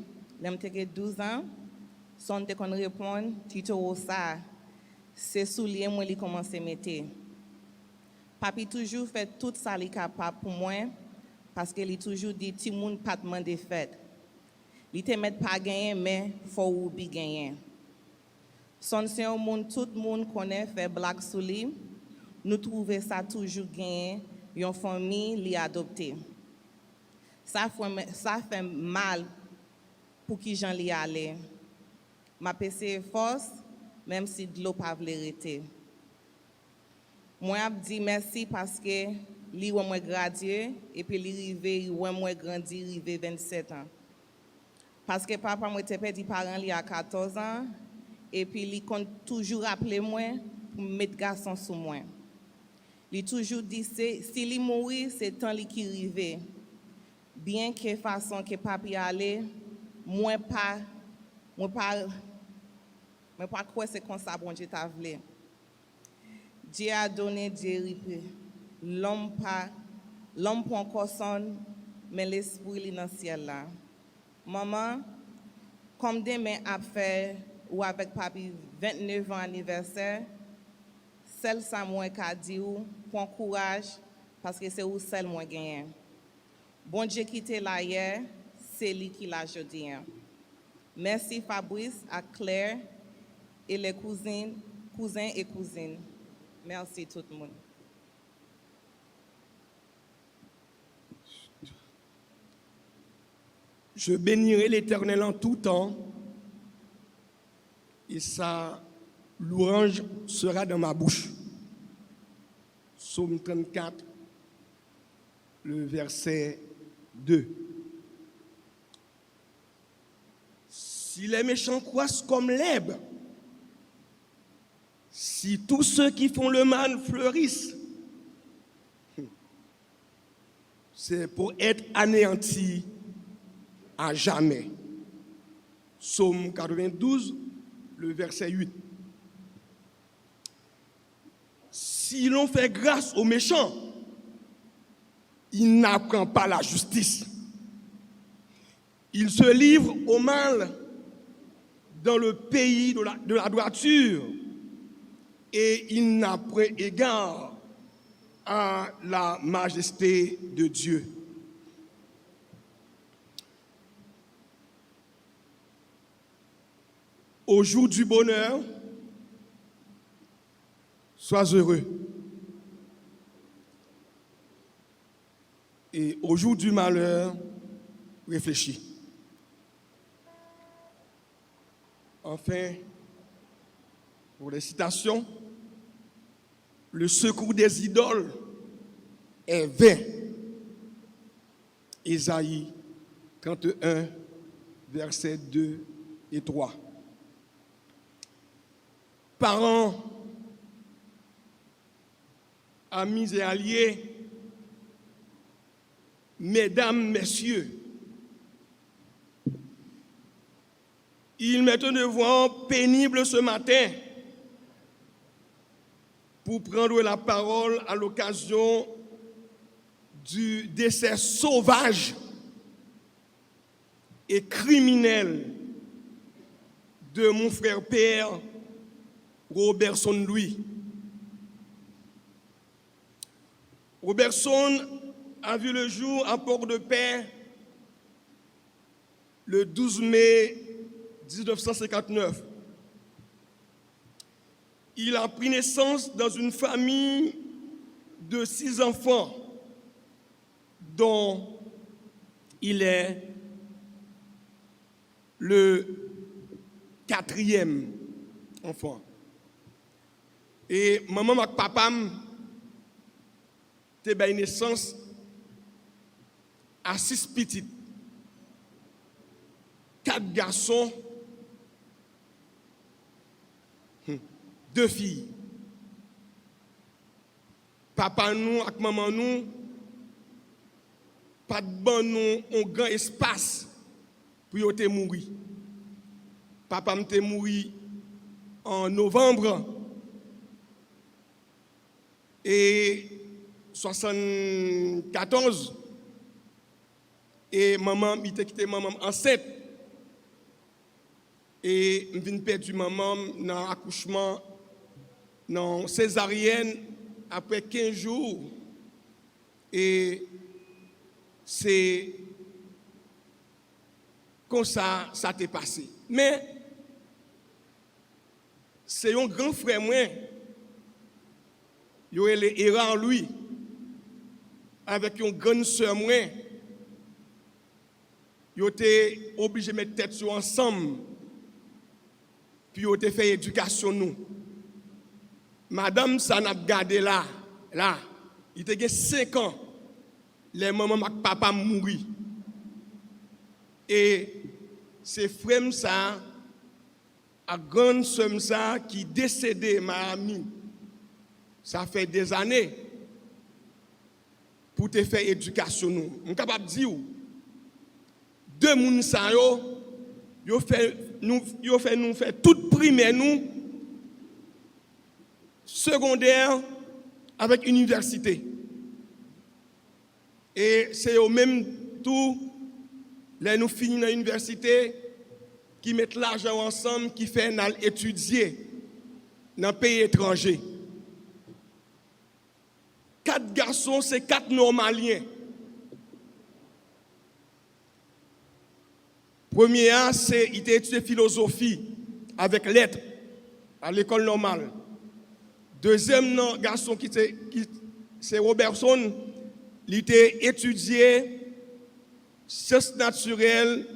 j'ai 12 ans, son te qu'on répond, Tito ça, c'est soulier moi qui commence à mettre. Papi toujours fait tout ça li capable pour moi, parce qu'il toujours dit, ti moun pas demander fête. Il te met pas gagner, mais faut ou bi gagner. Son c'est un monde, tout le monde connaît, fait blague sous lui. Nous trouvons ça toujours gagné, une famille li adopté. Ça fait mal pour qui j'en li aller. Ma PC force, même si de l'eau pas vérité. Moi je dis merci parce que li ou moi gradué et puis li rivé ou moi grandi rivé 27 ans. Parce que papa moi était perdu parents li à 14 ans et puis li compte toujours rappeler moi pour mettre garçon sous moi. Il toujours dit si li mourir c'est temps li qui rivé. Bien que façon que papi allait moi pas quoi c'est comme ça bon Dieu t'a voulu. Dieu a donné Dieu ripé. L'homme pour encore sonne mais l'esprit est dans le ciel là. Maman comme demain a fait ou avec papi 29 ans anniversaire celle ça moi qu'a dit ou prends courage parce que c'est où seul moi gagne. Bon Dieu qui était là hier, c'est lui qui l'a jeudi. Merci Fabrice, à Claire et les cousins et cousines. Merci tout le monde. Je bénirai l'Éternel en tout temps et sa louange sera dans ma bouche. Psaume 34, le verset 2. Si les méchants croissent comme l'herbe, si tous ceux qui font le mal fleurissent, c'est pour être anéantis à jamais. Psaume 92, le verset 8. Si l'on fait grâce aux méchants, il n'apprend pas la justice. Il se livre au mal dans le pays de la droiture et il n'a pris égard à la majesté de Dieu. Au jour du bonheur, sois heureux. Et au jour du malheur, réfléchis. Enfin, pour les citations, le secours des idoles est vain. Ésaïe 31, versets 2 et 3. Parents, amis et alliés, mesdames, messieurs, il m'est un devoir pénible ce matin pour prendre la parole à l'occasion du décès sauvage et criminel de mon frère père Robertson Louis. Robertson a vu le jour à Port-de-Paix le 12 mai 1959. Il a pris naissance dans une famille de 6 enfants, dont il est le 4e enfant. Et maman et papa te bail naissance à 6 petites, 4 garçons, 2 filles. Papa nous et maman nous, pas de bon nous un grand espace pour te mourir. Papa m'te mouru en novembre et 74 et maman m'a quitté maman enceinte et je viens perdre maman dans l'accouchement dans césarienne après 15 jours et c'est comme ça t'est passé. Mais c'est un grand frère moi, il y a les erreurs lui, avec une grande sœur moi, il était obligé de mettre tête sur ensemble, puis il a fait éducation nous. Madame, ça n'a pas gardé là, il était 5 ans, les mamans et papa mouru. Et c'est frère ça, à grande somme ça qui décédé ma amie. Ça fait des années pour te faire éducation nous. Je suis capable de dire 2 moun sa yo fait nous faire toute primaire nous secondaire avec université. Et c'est au même tout là nous finissons dans l'université qui mettent l'argent ensemble, qui fait étudier dans un pays étranger. 4 garçons, c'est 4 normaliens. Premier, il a étudié philosophie avec lettres à l'école normale. Deuxième garçon, c'est Robertson, il a étudié sciences naturelles,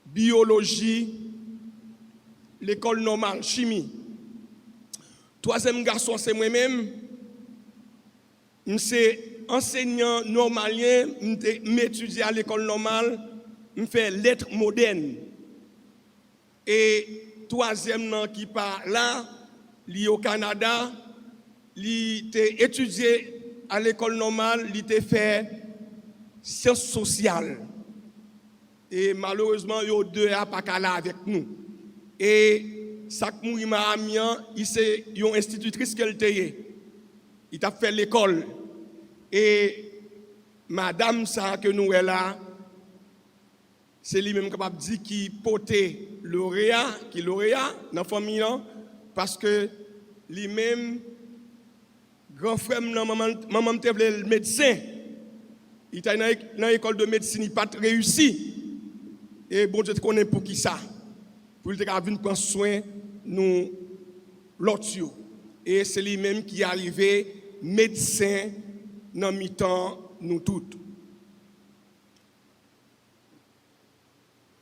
biologie, l'école normale, chimie. Troisième garçon, c'est moi-même. C'est enseignant normalien, m'étudier à l'école normale, me fait lettres modernes. Et troisième nom qui part là, li au Canada, li t'ai étudié à l'école normale, li t'ai fait sciences sociales. Et malheureusement, yo deux a pas qu'à là avec nous. Et ça que moi m'a amian, il c'est une institutrice qu'elle était. Il t'a fait l'école. Et madame ça que nous est là, c'est lui-même capable de dire qui portait lauréat, qui lauréat dans la famille, parce que lui-même, grand frère, maman le médecin, il était dans l'école de médecine, il n'a pas réussi. Et bon Dieu te connaît pour qui ça? Pour qu'il venir prendre soin nous l'autre. Et c'est lui-même qui est arrivé médecin dans mi-temps nous toutes.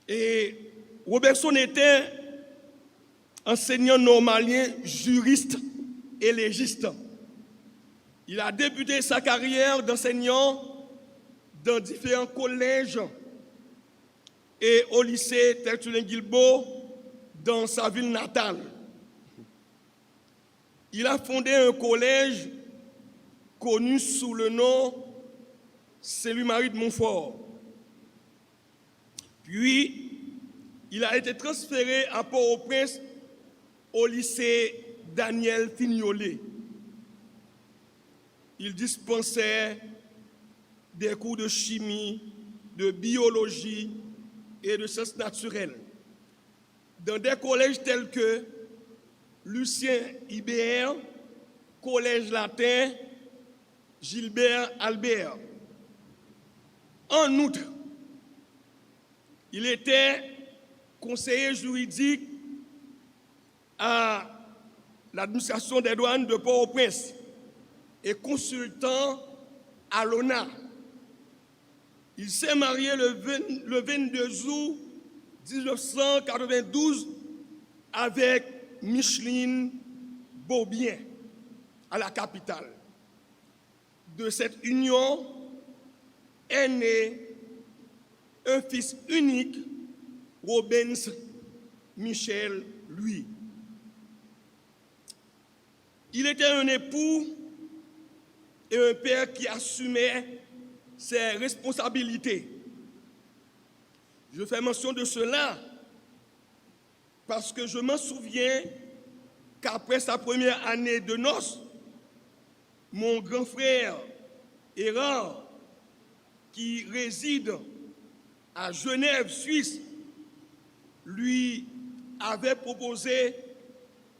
Et Robertson était enseignant normalien, juriste et légiste. Il a débuté sa carrière d'enseignant dans différents collèges et au lycée Tertullien-Guilbeault dans sa ville natale. Il a fondé un collège connu sous le nom Saint-Louis-Marie de Montfort. Puis, il a été transféré à Port-au-Prince au lycée Daniel Fignolet. Il dispensait des cours de chimie, de biologie et de sciences naturelles dans des collèges tels que Lucien Ibert, Collège latin, Gilbert Albert. En outre, il était conseiller juridique à l'administration des douanes de Port-au-Prince et consultant à l'ONA. Il s'est marié le 22 août 1992 avec Micheline Beaubien à la capitale. De cette union est né un fils unique, Robens Michel Louis. Il était un époux et un père qui assumait ses responsabilités. Je fais mention de cela parce que je m'en souviens qu'après sa première année de noces, mon grand frère Erard, qui réside à Genève, Suisse, lui avait proposé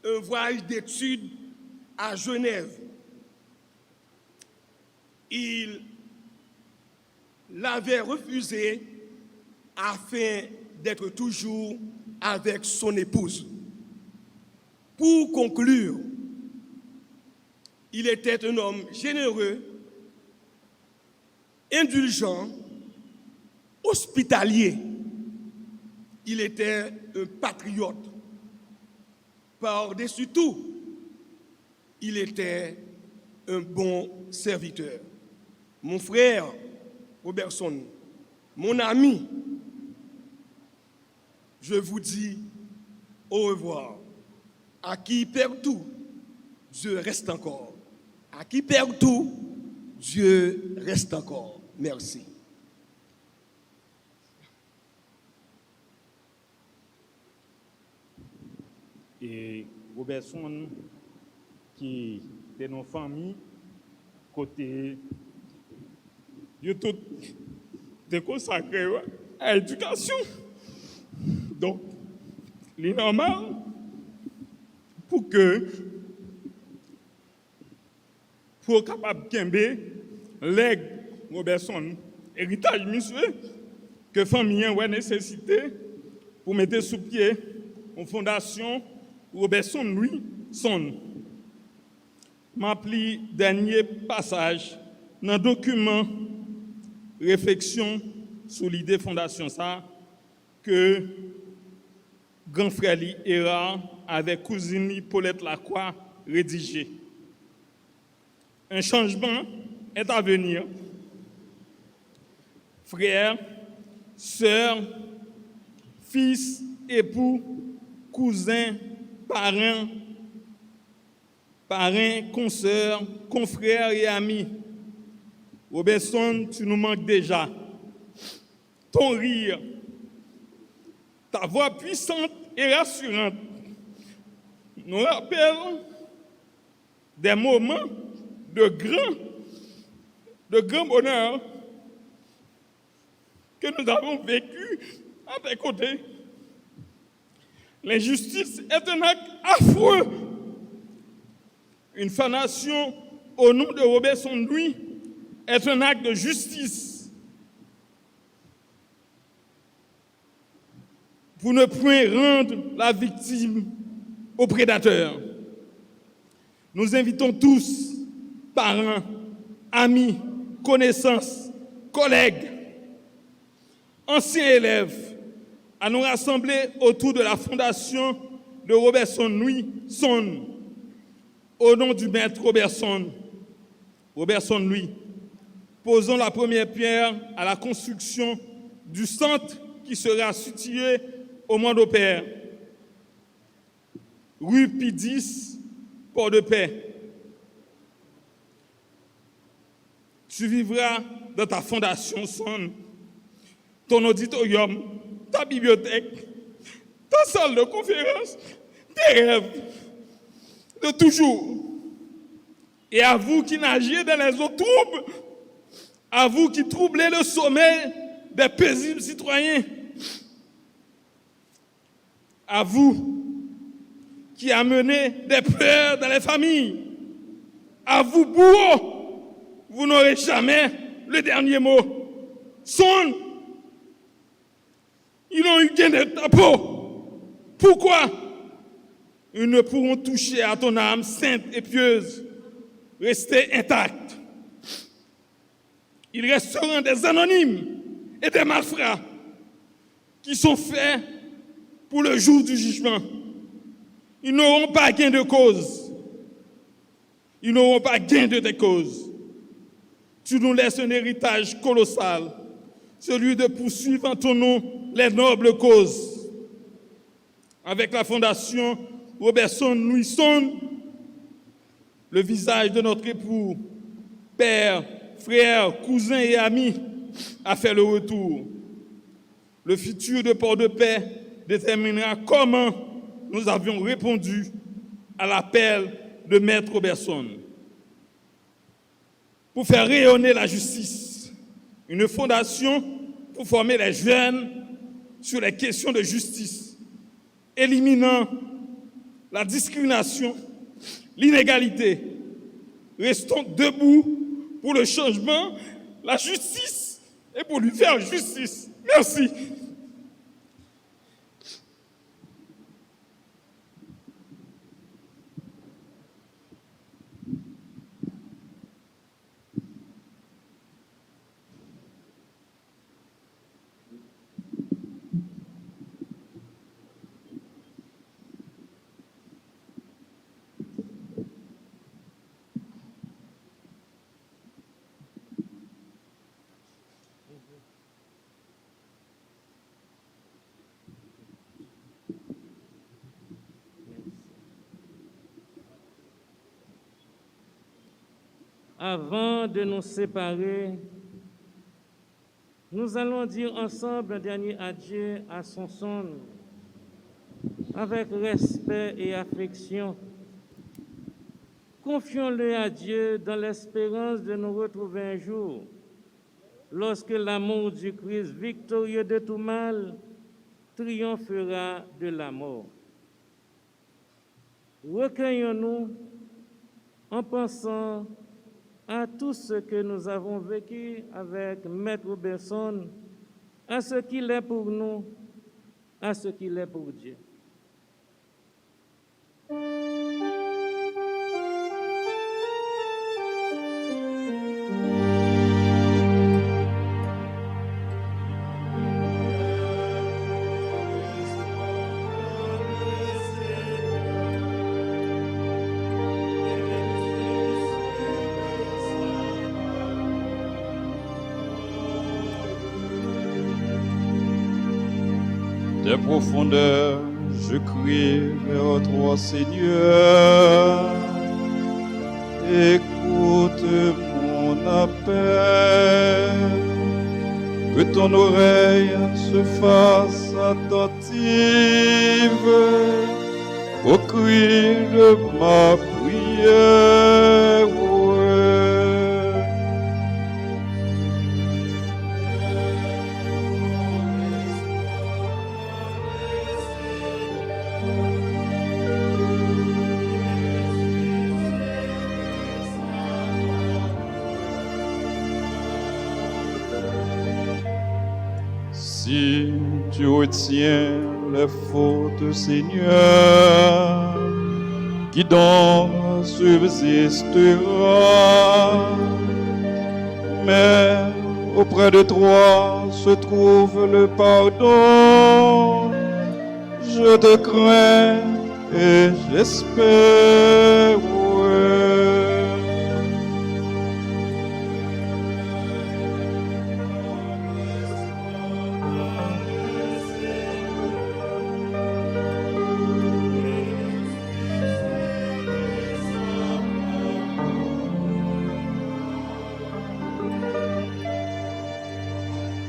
un voyage d'études à Genève. Il l'avait refusé afin d'être toujours avec son épouse. Pour conclure, il était un homme généreux, indulgent, hospitalier. Il était un patriote. Par-dessus tout, il était un bon serviteur. Mon frère Robertson, mon ami, je vous dis au revoir. À qui perd tout, Dieu reste encore. À qui perd tout, Dieu reste encore. Merci. Et Robertson, qui était dans la famille, côté, ils tout étaient consacrés à l'éducation. Donc, il est normal pour capable de lègue Robertson, héritage monsieur, que la famille a nécessité pour mettre sous pied une fondation Robertson Louis Son. M'appli dernier passage dans le document réflexion sur l'idée fondation ça que grand frère Erard avec cousine Paulette Lacroix rédigé. Un changement est à venir. Frères, sœurs, fils, époux, cousins, parrains, consoeurs, confrères et amis, Robertson, tu nous manques déjà. Ton rire, ta voix puissante et rassurante nous rappellent des moments de grand bonheur que nous avons vécu à tes côtés. L'injustice est un acte affreux. Une fondation au nom de Robertson Louis est un acte de justice. Vous ne pouvez rendre la victime au prédateur. Nous invitons tous, parents, amis, connaissances, collègues, anciens élèves, à nous rassembler autour de la fondation de Robertson Louis Son, au nom du maître Robertson Louis. Posons la première pierre à la construction du centre qui sera situé au Mont-de-Père, rue Pie-10, Port-de-Paix. Tu vivras dans ta fondation Son, ton auditorium, ta bibliothèque, ta salle de conférence, tes rêves de toujours. Et à vous qui nagiez dans les eaux troubles, à vous qui troublez le sommeil des paisibles citoyens, à vous qui amenez des pleurs dans les familles, à vous bourreaux, vous n'aurez jamais le dernier mot. Son, ils n'ont eu gain de ta peau. Pourquoi? Ils ne pourront toucher à ton âme sainte et pieuse. Restez intacts. Ils resteront des anonymes et des malfrats qui sont faits pour le jour du jugement. Ils n'auront pas gain de cause. Ils n'auront pas gain de tes causes. Tu nous laisses un héritage colossal, celui de poursuivre en ton nom les nobles causes. Avec la fondation Robertson Louis Son, le visage de notre époux, père, frère, cousin et ami a fait le retour. Le futur de Port-de-Paix déterminera comment nous avions répondu à l'appel de Maître Robertson. Pour faire rayonner la justice, une fondation pour former les jeunes sur les questions de justice, éliminant la discrimination, l'inégalité. Restons debout pour le changement, la justice et pour lui faire justice. Merci. Avant de nous séparer, nous allons dire ensemble un dernier adieu à son son, avec respect et affection. Confions-le à Dieu dans l'espérance de nous retrouver un jour, lorsque l'amour du Christ, victorieux de tout mal, triomphera de la mort. Recueillons-nous en pensant à tout ce que nous avons vécu avec Maître Robertson, à ce qu'il est pour nous, à ce qu'il est pour Dieu. des profondeurs, je crie vers toi, Seigneur. Écoute mon appel, que ton oreille se fasse attentive au cri de ma prière. Si tu retiens les fautes, Seigneur, qui donc subsistera? Mais auprès de toi se trouve le pardon. Je te crains et j'espère.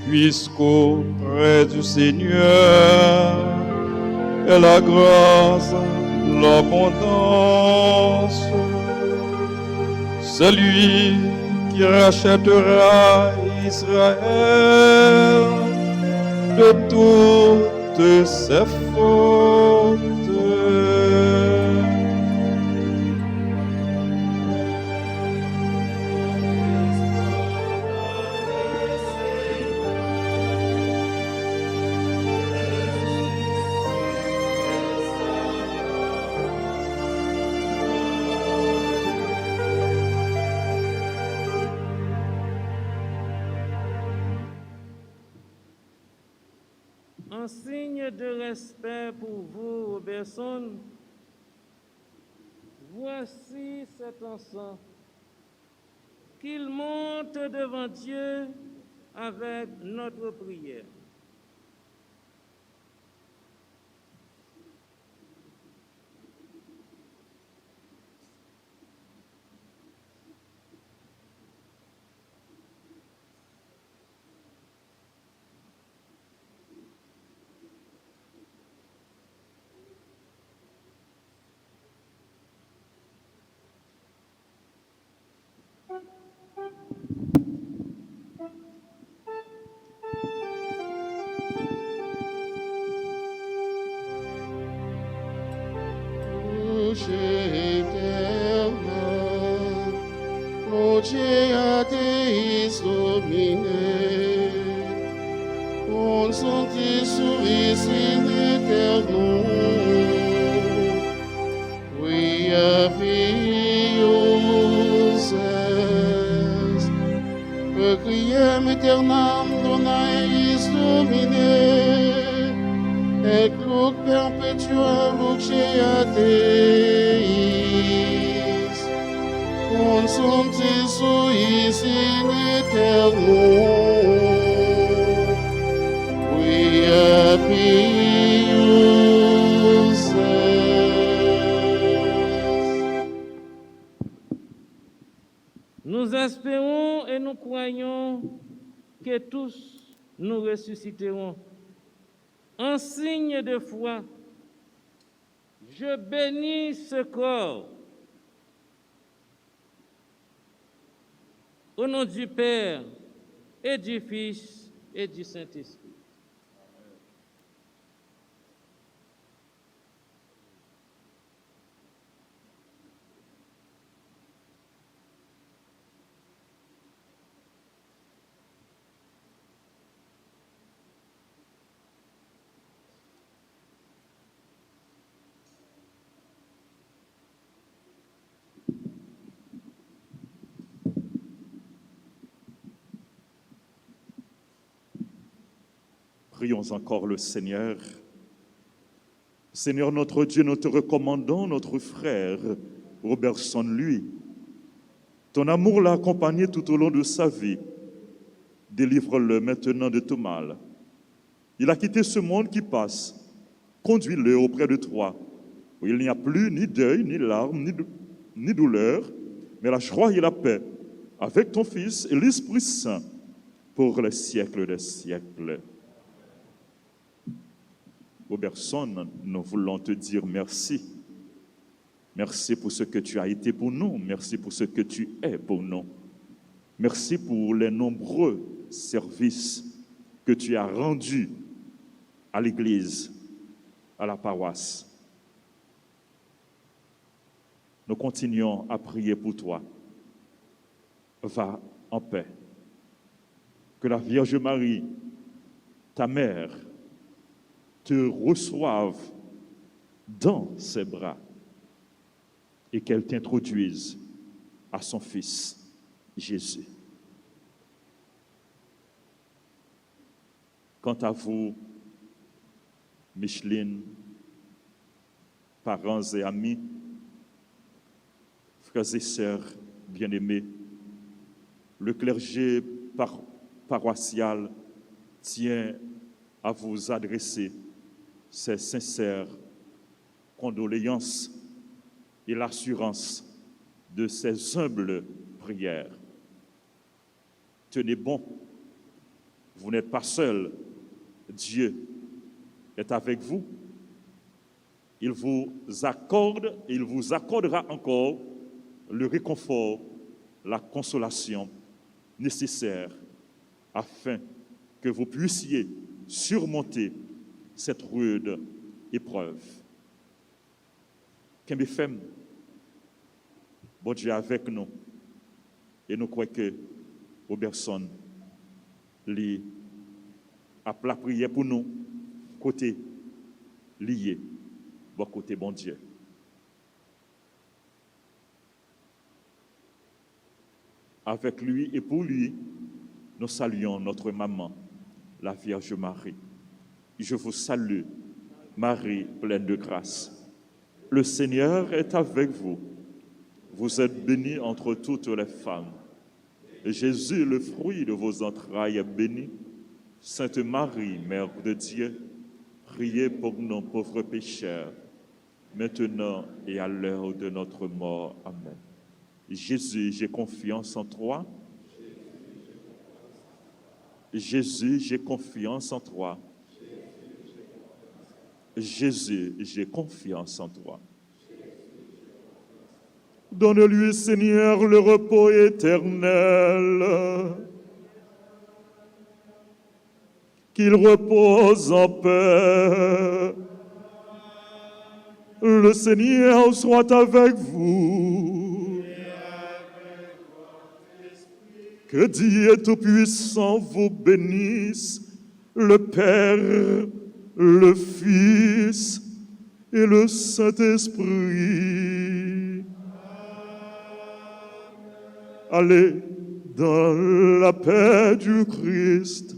Puisqu'auprès du Seigneur est la grâce, l'abondance, c'est lui qui rachètera Israël de toutes ses fautes. En signe de respect pour vous, Robertson, voici cet encens qu'il monte devant Dieu avec notre prière. Requiem aeternam dona eis Domine, et luc perpetua lucea Deis, consumti suis in aeternum, quia pius Nous espérons et nous croyons que tous nous ressusciterons. En signe de foi, je bénis ce corps. Au nom du Père et du Fils et du Saint-Esprit. Prions encore le Seigneur. Seigneur notre Dieu, nous te recommandons notre frère Robertson, lui. Ton amour l'a accompagné tout au long de sa vie. Délivre-le maintenant de tout mal. Il a quitté ce monde qui passe. Conduis-le auprès de toi, où il n'y a plus ni deuil, ni larmes, ni douleur, mais la joie et la paix, avec ton Fils et l'Esprit Saint, pour les siècles des siècles. Robertson, nous voulons te dire merci. Merci pour ce que tu as été pour nous. Merci pour ce que tu es pour nous. Merci pour les nombreux services que tu as rendus à l'Église, à la paroisse. Nous continuons à prier pour toi. Va en paix. Que la Vierge Marie, ta mère, te reçoive dans ses bras et qu'elle t'introduise à son Fils, Jésus. Quant à vous, Micheline, parents et amis, frères et sœurs bien-aimés, le clergé paroissial tient à vous adresser ses sincères condoléances et l'assurance de ses humbles prières. Tenez bon, vous n'êtes pas seul, Dieu est avec vous. Il vous accorde et il vous accordera encore le réconfort, la consolation nécessaire afin que vous puissiez surmonter cette rude épreuve. Kembe Fem, bon Dieu avec nous, et nous croyons que Robertson li a la prière pour nous, côté lié, bon côté bon Dieu. Avec lui et pour lui, nous saluons notre maman, la Vierge Marie. Je vous salue, Marie pleine de grâce. Le Seigneur est avec vous. Vous êtes bénie entre toutes les femmes. Et Jésus, le fruit de vos entrailles, est béni. Sainte Marie, Mère de Dieu, priez pour nous pauvres pécheurs, maintenant et à l'heure de notre mort. Amen. Jésus, j'ai confiance en toi. Jésus, j'ai confiance en toi. Jésus, j'ai confiance en toi. Donne-lui, Seigneur, le repos éternel. Qu'il repose en paix. Le Seigneur soit avec vous. Que Dieu Tout-Puissant vous bénisse, le Père, le Fils et le Saint-Esprit. Allez dans la paix du Christ.